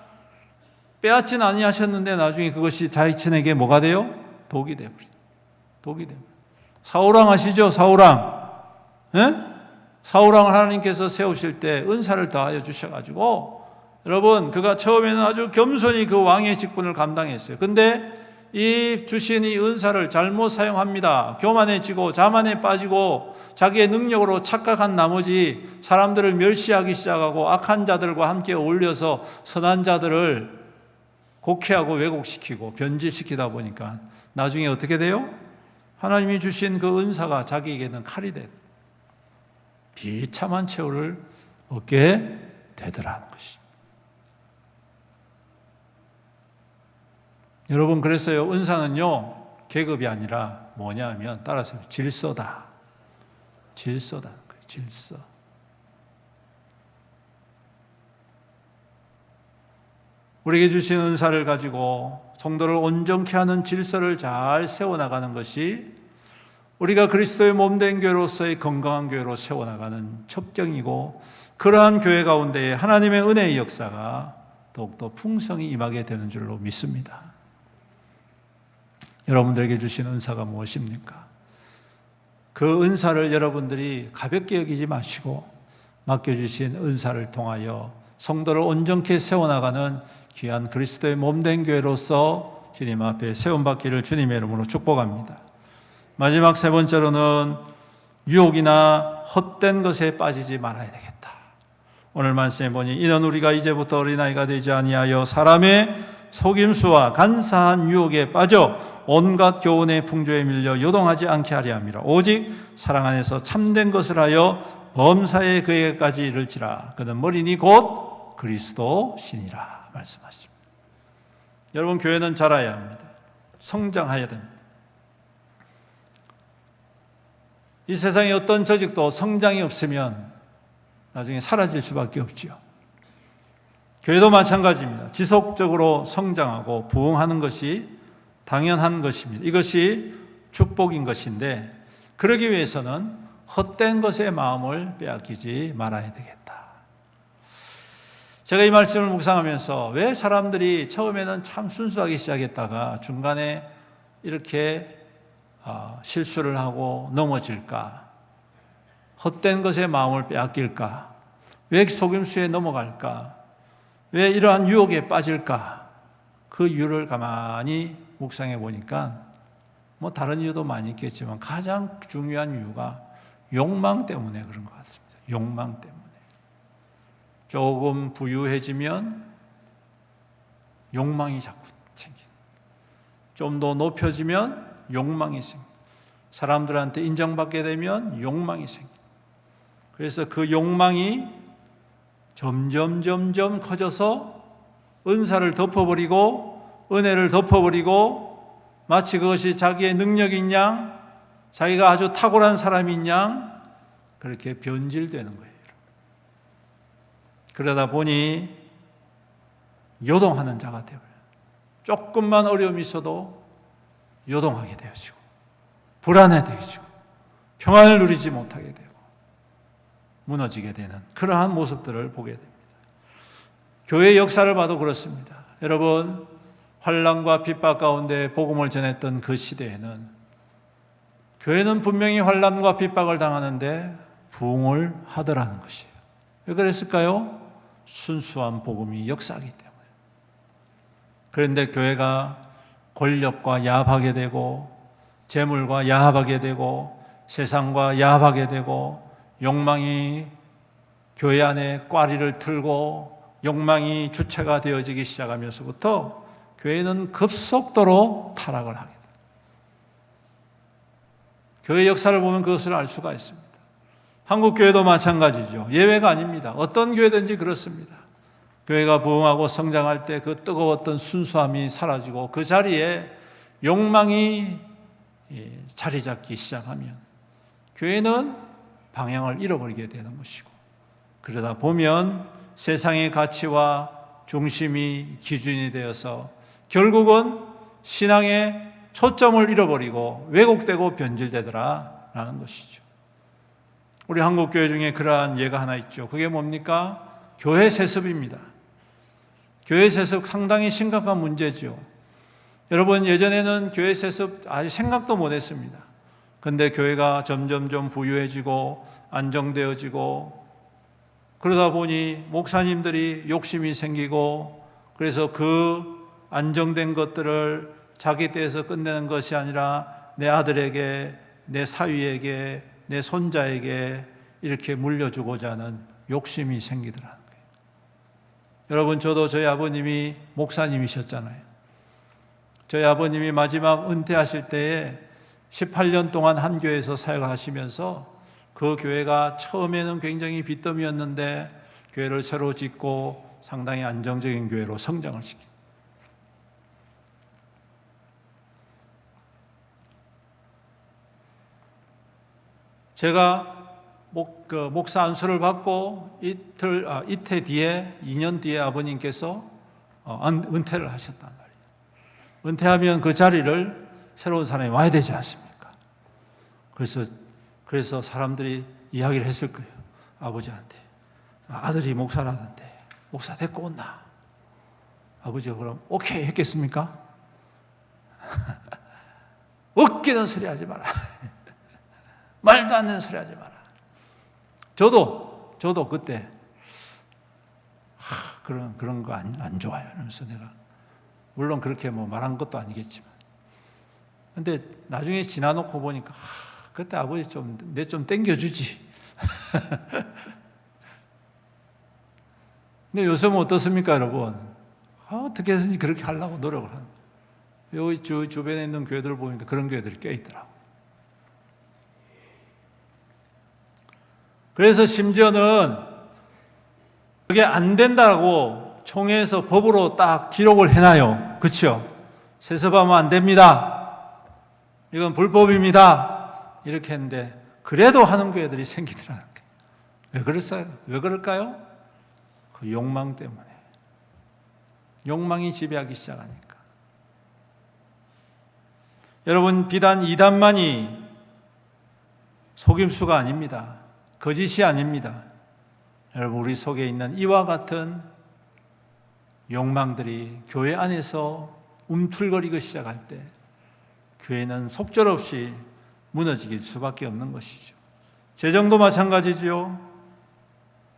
빼앗진 아니하셨는데 나중에 그것이 자신에게 뭐가 돼요? 독이 되어버립니다. 독이 됩니다. 사울왕 아시죠? 사울왕. 예? 사울왕을 하나님께서 세우실 때 은사를 더하여 주셔가지고 여러분, 그가 처음에는 아주 겸손히 그 왕의 직분을 감당했어요. 근데 이 주신 이 은사를 잘못 사용합니다. 교만해지고 자만에 빠지고 자기의 능력으로 착각한 나머지 사람들을 멸시하기 시작하고 악한 자들과 함께 어울려서 선한 자들을 곡해하고 왜곡시키고 변질시키다 보니까 나중에 어떻게 돼요? 하나님이 주신 그 은사가 자기에게는 칼이 된 비참한 최후를 얻게 되더라는 것입니다. 여러분, 그래서요, 은사는요 계급이 아니라 뭐냐 하면 따라서 질서다. 질서다. 질서. 우리에게 주신 은사를 가지고 성도를 온전케 하는 질서를 잘 세워나가는 것이 우리가 그리스도의 몸된 교회로서의 건강한 교회로 세워나가는 첩경이고, 그러한 교회 가운데에 하나님의 은혜의 역사가 더욱더 풍성히 임하게 되는 줄로 믿습니다. 여러분들에게 주신 은사가 무엇입니까? 그 은사를 여러분들이 가볍게 여기지 마시고 맡겨주신 은사를 통하여 성도를 온전케 세워나가는 귀한 그리스도의 몸된 교회로서 주님 앞에 세움받기를 주님의 이름으로 축복합니다. 마지막 세 번째로는 유혹이나 헛된 것에 빠지지 말아야 되겠다. 오늘 말씀해 보니 이는 우리가 이제부터 어린아이가 되지 아니하여 사람의 속임수와 간사한 유혹에 빠져 온갖 교훈의 풍조에 밀려 요동하지 않게 하려 함이라. 오직 사랑 안에서 참된 것을 하여 범사에 그에게까지 이를지라. 그는 머리니 곧 그리스도시니라 말씀하십니다. 여러분, 교회는 자라야 합니다. 성장해야 됩니다. 이 세상에 어떤 조직도 성장이 없으면 나중에 사라질 수밖에 없지요. 교회도 마찬가지입니다. 지속적으로 성장하고 부흥하는 것이 당연한 것입니다. 이것이 축복인 것인데, 그러기 위해서는 헛된 것에 마음을 빼앗기지 말아야 되겠다. 제가 이 말씀을 묵상하면서 왜 사람들이 처음에는 참 순수하게 시작했다가 중간에 이렇게 실수를 하고 넘어질까? 헛된 것에 마음을 빼앗길까? 왜 속임수에 넘어갈까? 왜 이러한 유혹에 빠질까? 그 이유를 가만히 묵상해 보니까 뭐 다른 이유도 많이 있겠지만 가장 중요한 이유가 욕망 때문에 그런 것 같습니다. 욕망 때문에. 조금 부유해지면 욕망이 자꾸 생깁니다. 좀 더 높여지면 욕망이 생깁니다. 사람들한테 인정받게 되면 욕망이 생깁니다. 그래서 그 욕망이 점점 커져서 은사를 덮어버리고 은혜를 덮어버리고 마치 그것이 자기의 능력인 양, 자기가 아주 탁월한 사람인 양 그렇게 변질되는 거예요. 그러다 보니 요동하는 자가 되어요. 조금만 어려움이 있어도 요동하게 되어지고 불안해지고 평안을 누리지 못하게 되고 무너지게 되는 그러한 모습들을 보게 됩니다. 교회의 역사를 봐도 그렇습니다. 여러분, 환난과 핍박 가운데 복음을 전했던 그 시대에는 교회는 분명히 환난과 핍박을 당하는데 부흥을 하더라는 것이에요. 왜 그랬을까요? 순수한 복음이 역사하기 때문에. 그런데 교회가 권력과 야합하게 되고 재물과 야합하게 되고 세상과 야합하게 되고 욕망이 교회 안에 꽈리를 틀고 욕망이 주체가 되어지기 시작하면서부터 교회는 급속도로 타락을 하게 됩니다. 교회 역사를 보면 그것을 알 수가 있습니다. 한국 교회도 마찬가지죠. 예외가 아닙니다. 어떤 교회든지 그렇습니다. 교회가 부흥하고 성장할 때 그 뜨거웠던 순수함이 사라지고 그 자리에 욕망이 자리 잡기 시작하면 교회는 방향을 잃어버리게 되는 것이고, 그러다 보면 세상의 가치와 중심이 기준이 되어서 결국은 신앙의 초점을 잃어버리고 왜곡되고 변질되더라라는 것이죠. 우리 한국 교회 중에 그러한 예가 하나 있죠. 그게 뭡니까? 교회 세습입니다. 교회 세습 상당히 심각한 문제죠. 여러분, 예전에는 교회 세습 아예 생각도 못했습니다. 그런데 교회가 점점 부유해지고 안정되어지고 그러다 보니 목사님들이 욕심이 생기고, 그래서 그 안정된 것들을 자기 때에서 끝내는 것이 아니라 내 아들에게, 내 사위에게, 내 손자에게 이렇게 물려주고자 하는 욕심이 생기더라는 거예요. 여러분, 저도 저희 아버님이 목사님이셨잖아요. 저희 아버님이 마지막 은퇴하실 때에 18년 동안 한 교회에서 사역하시면서 그 교회가 처음에는 굉장히 빚더미였는데 교회를 새로 짓고 상당히 안정적인 교회로 성장을 시킵니다. 제가 목사 안수를 받고 이태 뒤에 2년 뒤에 아버님께서 은퇴를 하셨단 말이에요. 은퇴하면 그 자리를 새로운 사람이 와야 되지 않습니까? 그래서 사람들이 이야기를 했을 거예요. 아버지한테. 아들이 목사라던데 목사 데리고 온나? 아버지가 그럼 오케이 했겠습니까? 웃기는 소리 하지 마라. 말도 안 되는 소리 하지 마라. 저도 그때 그런 거 안 좋아요. 그러면서 내가 물론 그렇게 뭐 말한 것도 아니겠지만, 근데 나중에 지나놓고 보니까 그때 아버지 내 좀 땡겨주지. 근데 요즘은 어떻습니까, 여러분? 어떻게 해서든지 그렇게 하려고 노력을 하는 거예요. 여기 주변에 있는 교회들 보니까 그런 교회들이 꽤 있더라고. 그래서 심지어는 그게 안 된다고 총회에서 법으로 딱 기록을 해놔요. 그렇죠? 세습하면 안 됩니다. 이건 불법입니다. 이렇게 했는데 그래도 하는 교회들이 생기더라는 거예요. 왜 그랬어요? 왜 그럴까요? 그 욕망 때문에. 욕망이 지배하기 시작하니까. 여러분, 비단 이단만이 속임수가 아닙니다. 거짓이 아닙니다. 여러분, 우리 속에 있는 이와 같은 욕망들이 교회 안에서 움틀거리기 시작할 때 교회는 속절없이 무너질 수밖에 없는 것이죠. 재정도 마찬가지지요.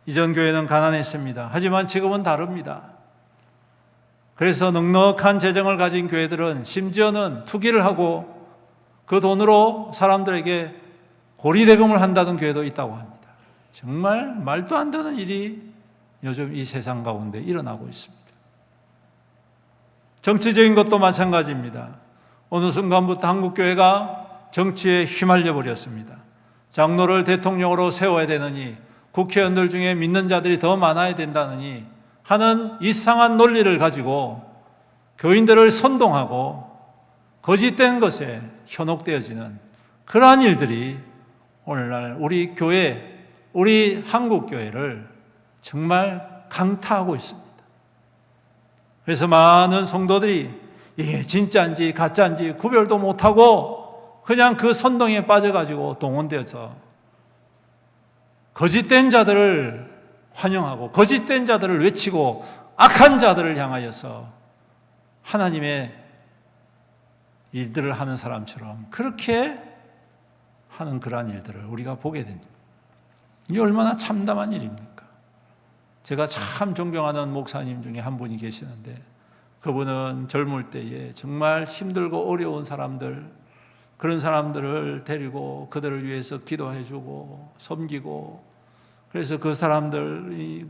이전 교회는 가난했습니다. 하지만 지금은 다릅니다. 그래서 넉넉한 재정을 가진 교회들은 심지어는 투기를 하고 그 돈으로 사람들에게 고리대금을 한다는 교회도 있다고 합니다. 정말 말도 안 되는 일이 요즘 이 세상 가운데 일어나고 있습니다. 정치적인 것도 마찬가지입니다. 어느 순간부터 한국교회가 정치에 휘말려 버렸습니다. 장로를 대통령으로 세워야 되느니, 국회의원들 중에 믿는 자들이 더 많아야 된다느니 하는 이상한 논리를 가지고 교인들을 선동하고 거짓된 것에 현혹되어지는 그러한 일들이 오늘날 우리 교회, 우리 한국교회를 정말 강타하고 있습니다. 그래서 많은 성도들이 이게 진짜인지 가짜인지 구별도 못하고 그냥 그 선동에 빠져가지고 동원되어서 거짓된 자들을 환영하고 거짓된 자들을 외치고 악한 자들을 향하여서 하나님의 일들을 하는 사람처럼 그렇게 하는 그러한 일들을 우리가 보게 됩니다. 이게 얼마나 참담한 일입니까? 제가 참 존경하는 목사님 중에 한 분이 계시는데 그분은 젊을 때에 정말 힘들고 어려운 사람들, 그런 사람들을 데리고 그들을 위해서 기도해주고 섬기고, 그래서 그 사람들,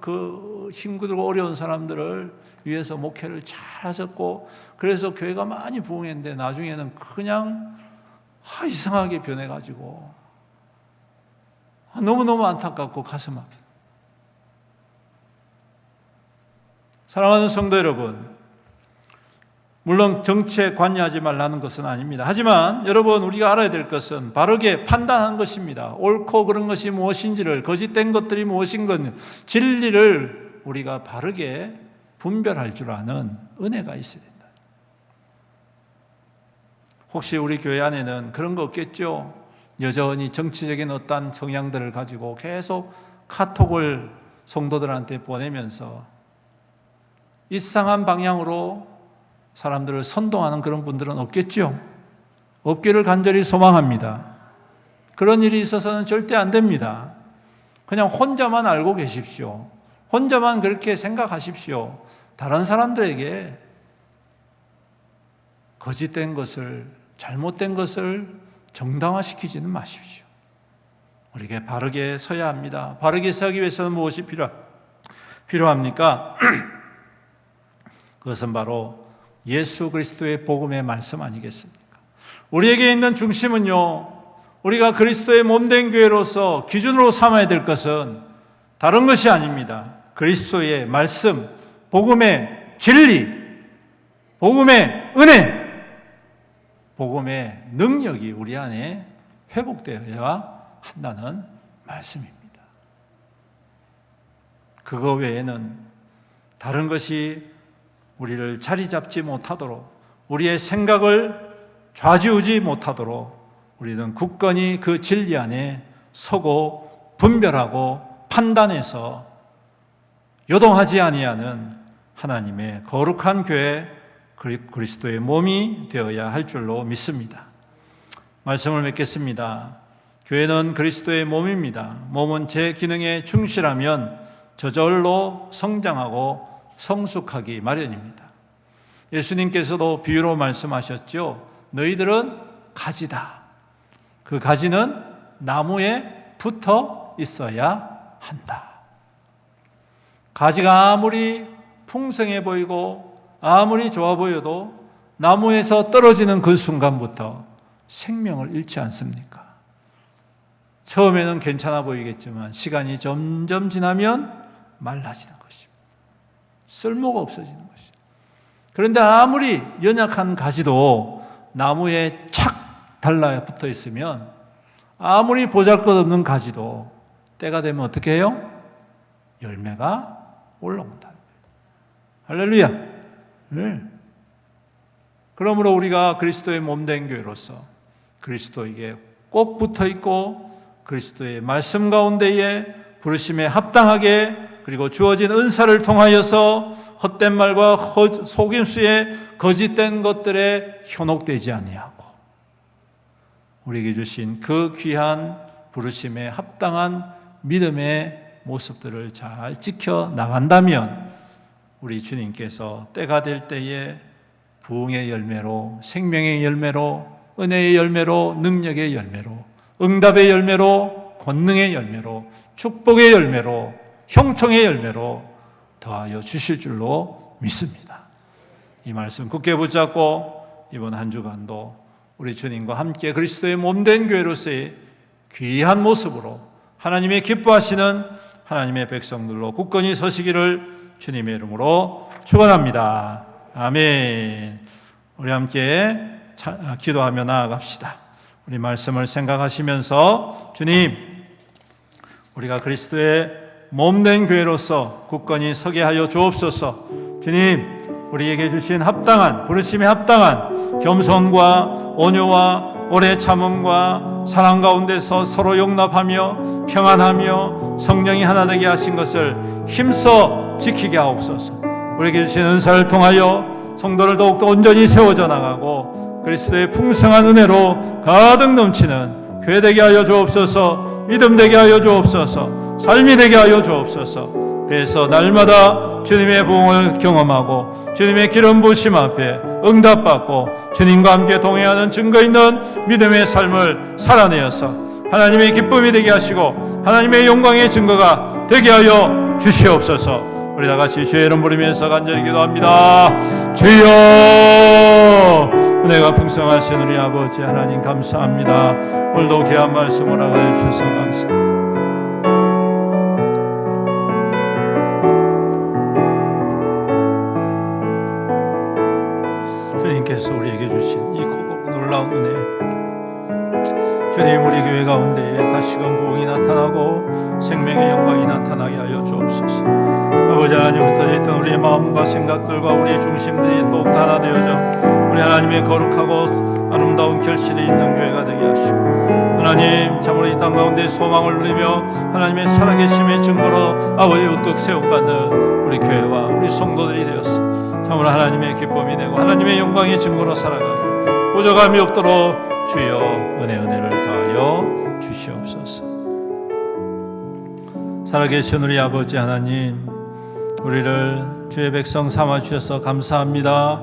그 힘들고 어려운 사람들을 위해서 목회를 잘 하셨고, 그래서 교회가 많이 부흥했는데 나중에는 그냥 이상하게 변해가지고 너무너무 안타깝고 가슴 아프다. 사랑하는 성도 여러분, 물론 정치에 관여하지 말라는 것은 아닙니다. 하지만 여러분, 우리가 알아야 될 것은 바르게 판단하는 것입니다. 옳고 그른 것이 무엇인지를, 거짓된 것들이 무엇인 건 진리를 우리가 바르게 분별할 줄 아는 은혜가 있어야 된다. 혹시 우리 교회 안에는 그런 거 없겠죠? 여전히 정치적인 어떤 성향들을 가지고 계속 카톡을 성도들한테 보내면서 이상한 방향으로 사람들을 선동하는 그런 분들은 없겠죠? 없기를 간절히 소망합니다. 그런 일이 있어서는 절대 안 됩니다. 그냥 혼자만 알고 계십시오. 혼자만 그렇게 생각하십시오. 다른 사람들에게 거짓된 것을, 잘못된 것을 정당화시키지는 마십시오. 우리에게 바르게 서야 합니다. 바르게 서기 위해서는 무엇이 필요합니까? 그것은 바로 예수 그리스도의 복음의 말씀 아니겠습니까? 우리에게 있는 중심은요, 우리가 그리스도의 몸된 교회로서 기준으로 삼아야 될 것은 다른 것이 아닙니다. 그리스도의 말씀, 복음의 진리, 복음의 은혜, 복음의 능력이 우리 안에 회복되어야 한다는 말씀입니다. 그거 외에는 다른 것이 우리를 자리 잡지 못하도록, 우리의 생각을 좌지우지 못하도록 우리는 굳건히 그 진리 안에 서고 분별하고 판단해서 요동하지 아니하는 하나님의 거룩한 교회, 그리스도의 몸이 되어야 할 줄로 믿습니다. 말씀을 맺겠습니다. 교회는 그리스도의 몸입니다. 몸은 제 기능에 충실하면 저절로 성장하고 성숙하기 마련입니다. 예수님께서도 비유로 말씀하셨죠. 너희들은 가지다. 그 가지는 나무에 붙어 있어야 한다. 가지가 아무리 풍성해 보이고 아무리 좋아 보여도 나무에서 떨어지는 그 순간부터 생명을 잃지 않습니까? 처음에는 괜찮아 보이겠지만 시간이 점점 지나면 말라지는 것입니다. 쓸모가 없어지는 것이죠. 그런데 아무리 연약한 가지도 나무에 착 달라붙어 있으면, 아무리 보잘것없는 가지도 때가 되면 어떻게 해요? 열매가 올라온다. 할렐루야. 네. 그러므로 우리가 그리스도의 몸된 교회로서 그리스도에게 꼭 붙어 있고 그리스도의 말씀 가운데에 부르심에 합당하게, 그리고 주어진 은사를 통하여서 헛된 말과 속임수에 거짓된 것들에 현혹되지 아니하고 우리에게 주신 그 귀한 부르심에 합당한 믿음의 모습들을 잘 지켜 나간다면 우리 주님께서 때가 될 때에 부흥의 열매로, 생명의 열매로, 은혜의 열매로, 능력의 열매로, 응답의 열매로, 권능의 열매로, 축복의 열매로, 형통의 열매로 더하여 주실 줄로 믿습니다. 이 말씀 굳게 붙잡고 이번 한 주간도 우리 주님과 함께 그리스도의 몸된 교회로서의 귀한 모습으로 하나님의 기뻐하시는 하나님의 백성들로 굳건히 서시기를 주님의 이름으로 축원합니다. 아멘. 우리 함께 기도하며 나아갑시다. 우리 말씀을 생각하시면서 주님, 우리가 그리스도의 몸된 교회로서 굳건히 서게 하여 주옵소서. 주님, 우리에게 주신 합당한, 부르심에 합당한 겸손과 온유와 오래 참음과 사랑 가운데서 서로 용납하며 평안하며 성령이 하나 되게 하신 것을 힘써 지키게 하옵소서. 우리에게 주신 은사를 통하여 성도를 더욱더 온전히 세워져 나가고 그리스도의 풍성한 은혜로 가득 넘치는 교회 되게 하여 주옵소서. 믿음 되게 하여 주옵소서. 삶이 되게 하여 주옵소서. 그래서 날마다 주님의 부흥을 경험하고 주님의 기름 부으심 앞에 응답받고 주님과 함께 동행하는 증거 있는 믿음의 삶을 살아내어서 하나님의 기쁨이 되게 하시고 하나님의 영광의 증거가 되게 하여 주시옵소서. 우리 다 같이 주의 이름 부르면서 간절히 기도합니다. 주여, 은혜가 풍성하신 우리 아버지 하나님 감사합니다. 오늘도 귀한 말씀을 하여 주셔서 감사합니다. 주님께서 우리에게 주신 이 크고 놀라운 은혜, 주님, 우리 교회 가운데에 다시금 부흥이 나타나고 생명의 영광이 나타나게 하여 주옵소서. 아버지 하나님, 흩어져 있던 우리의 마음과 생각들과 우리의 중심들이 더욱 하나 되어져 우리 하나님의 거룩하고 아름다운 결실이 있는 교회가 되게 하시고 하나님, 참으로 이 땅 가운데 소망을 누리며 하나님의 살아계심의 증거로 아버지 우뚝 세움받는 우리 교회와 우리 성도들이 되었습니다. 참으로 하나님의 기쁨이 되고 하나님의 영광의 증거로 살아가기 부족함이 없도록 주여 은혜를 더하여 주시옵소서. 살아계신 우리 아버지 하나님, 우리를 주의 백성 삼아주셔서 감사합니다.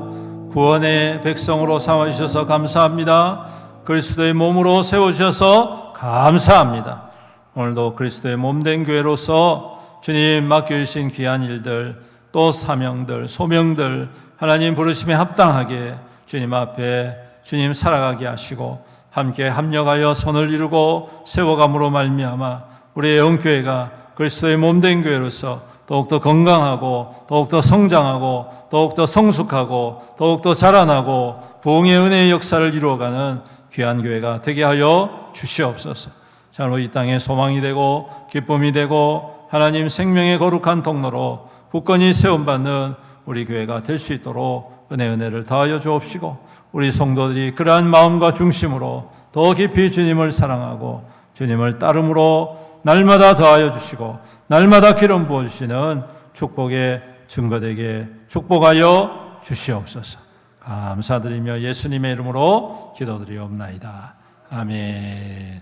구원의 백성으로 삼아주셔서 감사합니다. 그리스도의 몸으로 세워주셔서 감사합니다. 오늘도 그리스도의 몸된 교회로서 주님 맡겨주신 귀한 일들, 또 사명들, 소명들 하나님 부르심에 합당하게 주님 앞에 주님 살아가게 하시고 함께 합력하여 선을 이루고 세워감으로 말미암아 우리의 영교회가 그리스도의 몸된 교회로서 더욱더 건강하고 더욱더 성장하고 더욱더 성숙하고 더욱더 자라나고 부흥의 은혜의 역사를 이루어가는 귀한 교회가 되게 하여 주시옵소서. 참으로 이 땅에 소망이 되고 기쁨이 되고 하나님 생명의 거룩한 통로로 굳건히 세움받는 우리 교회가 될 수 있도록 은혜를 더하여 주옵시고 우리 성도들이 그러한 마음과 중심으로 더 깊이 주님을 사랑하고 주님을 따름으로 날마다 더하여 주시고 날마다 기름 부어주시는 축복의 증거되게 축복하여 주시옵소서. 감사드리며 예수님의 이름으로 기도드리옵나이다. 아멘.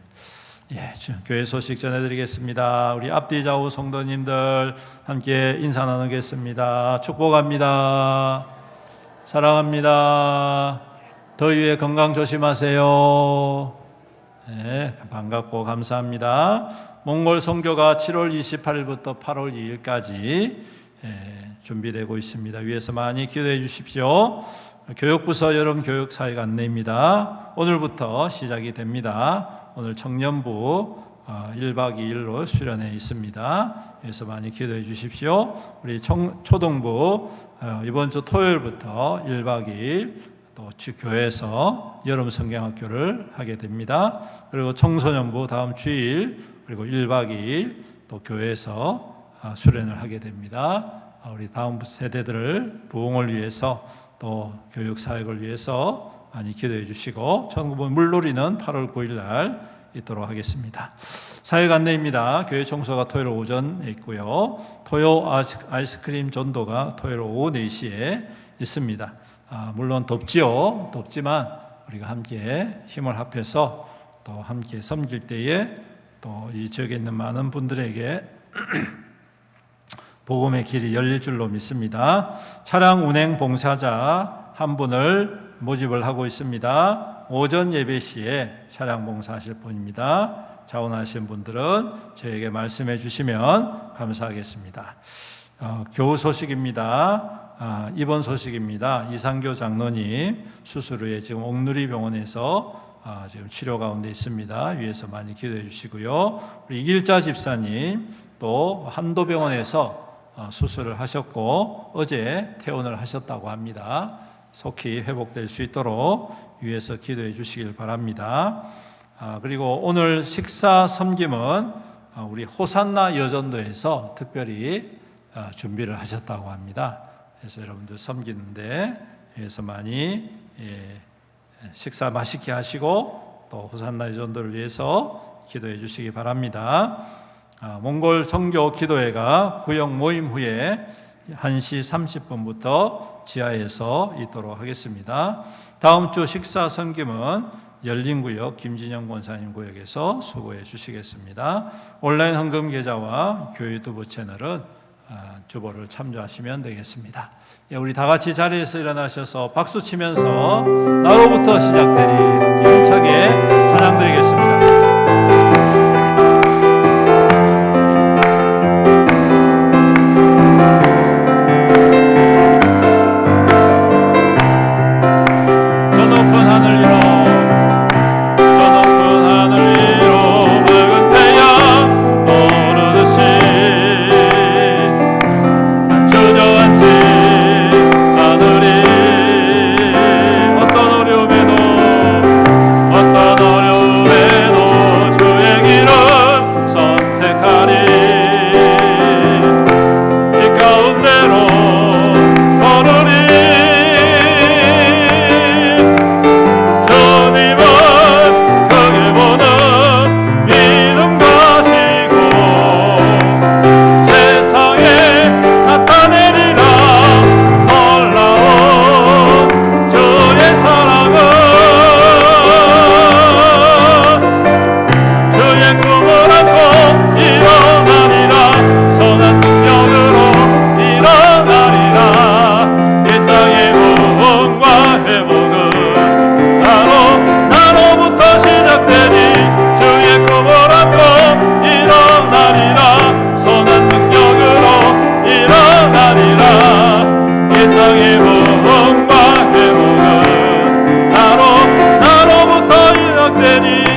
교회 소식 전해드리겠습니다. 우리 앞뒤 좌우 성도님들 함께 인사 나누겠습니다. 축복합니다. 사랑합니다. 더위에 건강 조심하세요. 네, 반갑고 감사합니다. 몽골 선교가 7월 28일부터 8월 2일까지 준비되고 있습니다. 위에서 많이 기도해 주십시오. 교육부서 여름교육사역 안내입니다. 오늘부터 시작이 됩니다. 오늘 청년부 1박 2일로 수련회 있습니다. 그래서 많이 기도해 주십시오. 우리 초등부 이번 주 토요일부터 1박 2일 또 교회에서 여름 성경학교를 하게 됩니다. 그리고 청소년부 다음 주일 그리고 1박 2일 또 교회에서 수련을 하게 됩니다. 우리 다음 세대들을 부흥을 위해서 또 교육 사역을 위해서 많이 기도해 주시고 청구부 물놀이는 8월 9일 날 있도록 하겠습니다. 사역 안내입니다. 교회 청소가 토요일 오전에 있고요. 토요 아이스크림 전도가 토요일 오후 4시에 있습니다. 물론 덥지만 우리가 함께 힘을 합해서 또 함께 섬길 때에 또 이 지역에 있는 많은 분들에게 복음의 길이 열릴 줄로 믿습니다. 차량 운행 봉사자 한 분을 모집을 하고 있습니다. 오전 예배 시에 차량 봉사하실 분입니다. 자원하신 분들은 저에게 말씀해 주시면 감사하겠습니다. 교우 소식입니다. 입원 소식입니다. 이상교 장로님 수술 후에 지금 옥누리 병원에서 지금 치료 가운데 있습니다. 위에서 많이 기도해 주시고요. 우리 이길자 집사님 또 한도병원에서 수술을 하셨고 어제 퇴원을 하셨다고 합니다. 속히 회복될 수 있도록 위에서 기도해 주시길 바랍니다. 그리고 오늘 식사 섬김은 우리 호산나 여전도에서 특별히 준비를 하셨다고 합니다. 그래서 여러분들 섬기는데 위해서 많이 식사 맛있게 하시고 또 호산나 여전도를 위해서 기도해 주시기 바랍니다. 몽골 선교 기도회가 구역 모임 후에 1시 30분부터 지하에서 있도록 하겠습니다. 다음 주 식사 섬김은 열린구역 김진영 권사님 구역에서 수고해 주시겠습니다. 온라인 헌금 계좌와 교회 유튜브 채널은 주보를 참조하시면 되겠습니다. 우리 다 같이 자리에서 일어나셔서 박수 치면서 나로부터 시작되리 힘차게 찬양 드리겠습니다.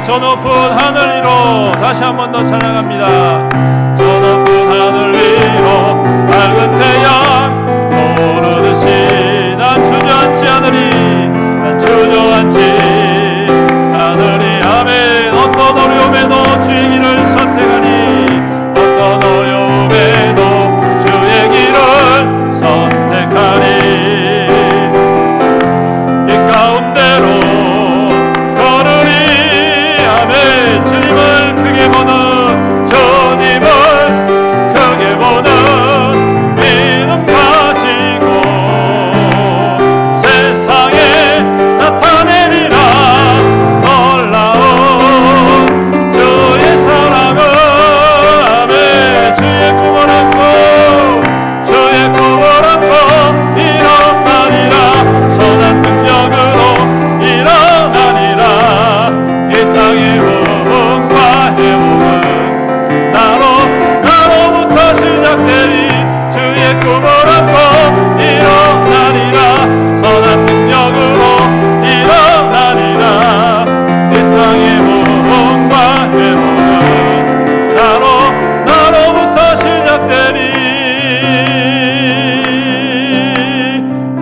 저 높은 하늘 위로 다시 한 번 더 찬양합니다. 저 높은 하늘 위로 맑은 태양 오르듯이 난 주저앉지 않으리 난 주저앉지 않으리 아멘. 어떤 어려움에도 주의 길을 선택하니 어떤 어려움에도 주의 길을 선택하니 이 가운데로 주님을 크게 보는 주님을 크게 보는 믿음 가지고 세상에 나타내리라 놀라운 주의 사랑을 아멘. 주의 꿈을 안고 주의 꿈을 안고 일어나리라 선한 능력으로 일어나리라 이 땅에 나로부터 시작되리 주의 꿈을 안고 일어나리라 선한 능력으로 일어나리라 이 땅의 부흥과 회복은 나로부터 시작되리.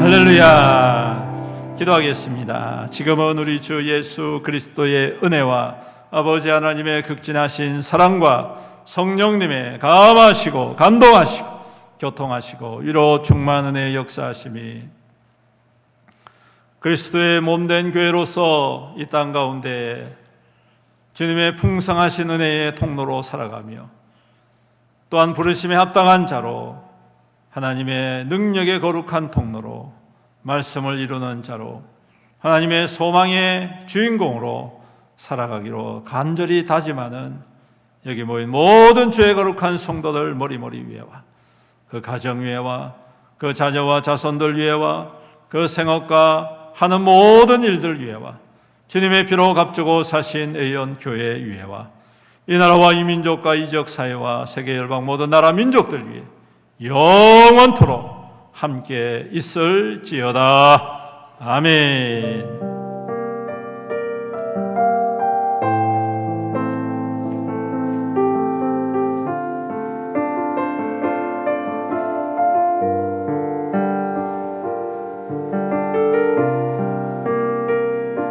할렐루야. 기도하겠습니다. 지금은 우리 주 예수 그리스도의 은혜와 아버지 하나님의 극진하신 사랑과 성령님의 감하시고 감동하시고 교통하시고 위로 충만 은혜의 역사하심이 그리스도의 몸된 교회로서 이 땅 가운데 주님의 풍성하신 은혜의 통로로 살아가며 또한 부르심에 합당한 자로 하나님의 능력의 거룩한 통로로 말씀을 이루는 자로 하나님의 소망의 주인공으로 살아가기로 간절히 다짐하는 여기 모인 모든 죄 거룩한 성도들 머리머리 위에와 그 가정 위에와 그 자녀와 자손들 위에와 그 생업과 하는 모든 일들 위에와 주님의 피로 값주고 사신 A연 교회 위에와 이 나라와 이 민족과 이 지역 사회와 세계 열방 모든 나라 민족들 위해 영원토록 함께 있을지어다. 아멘.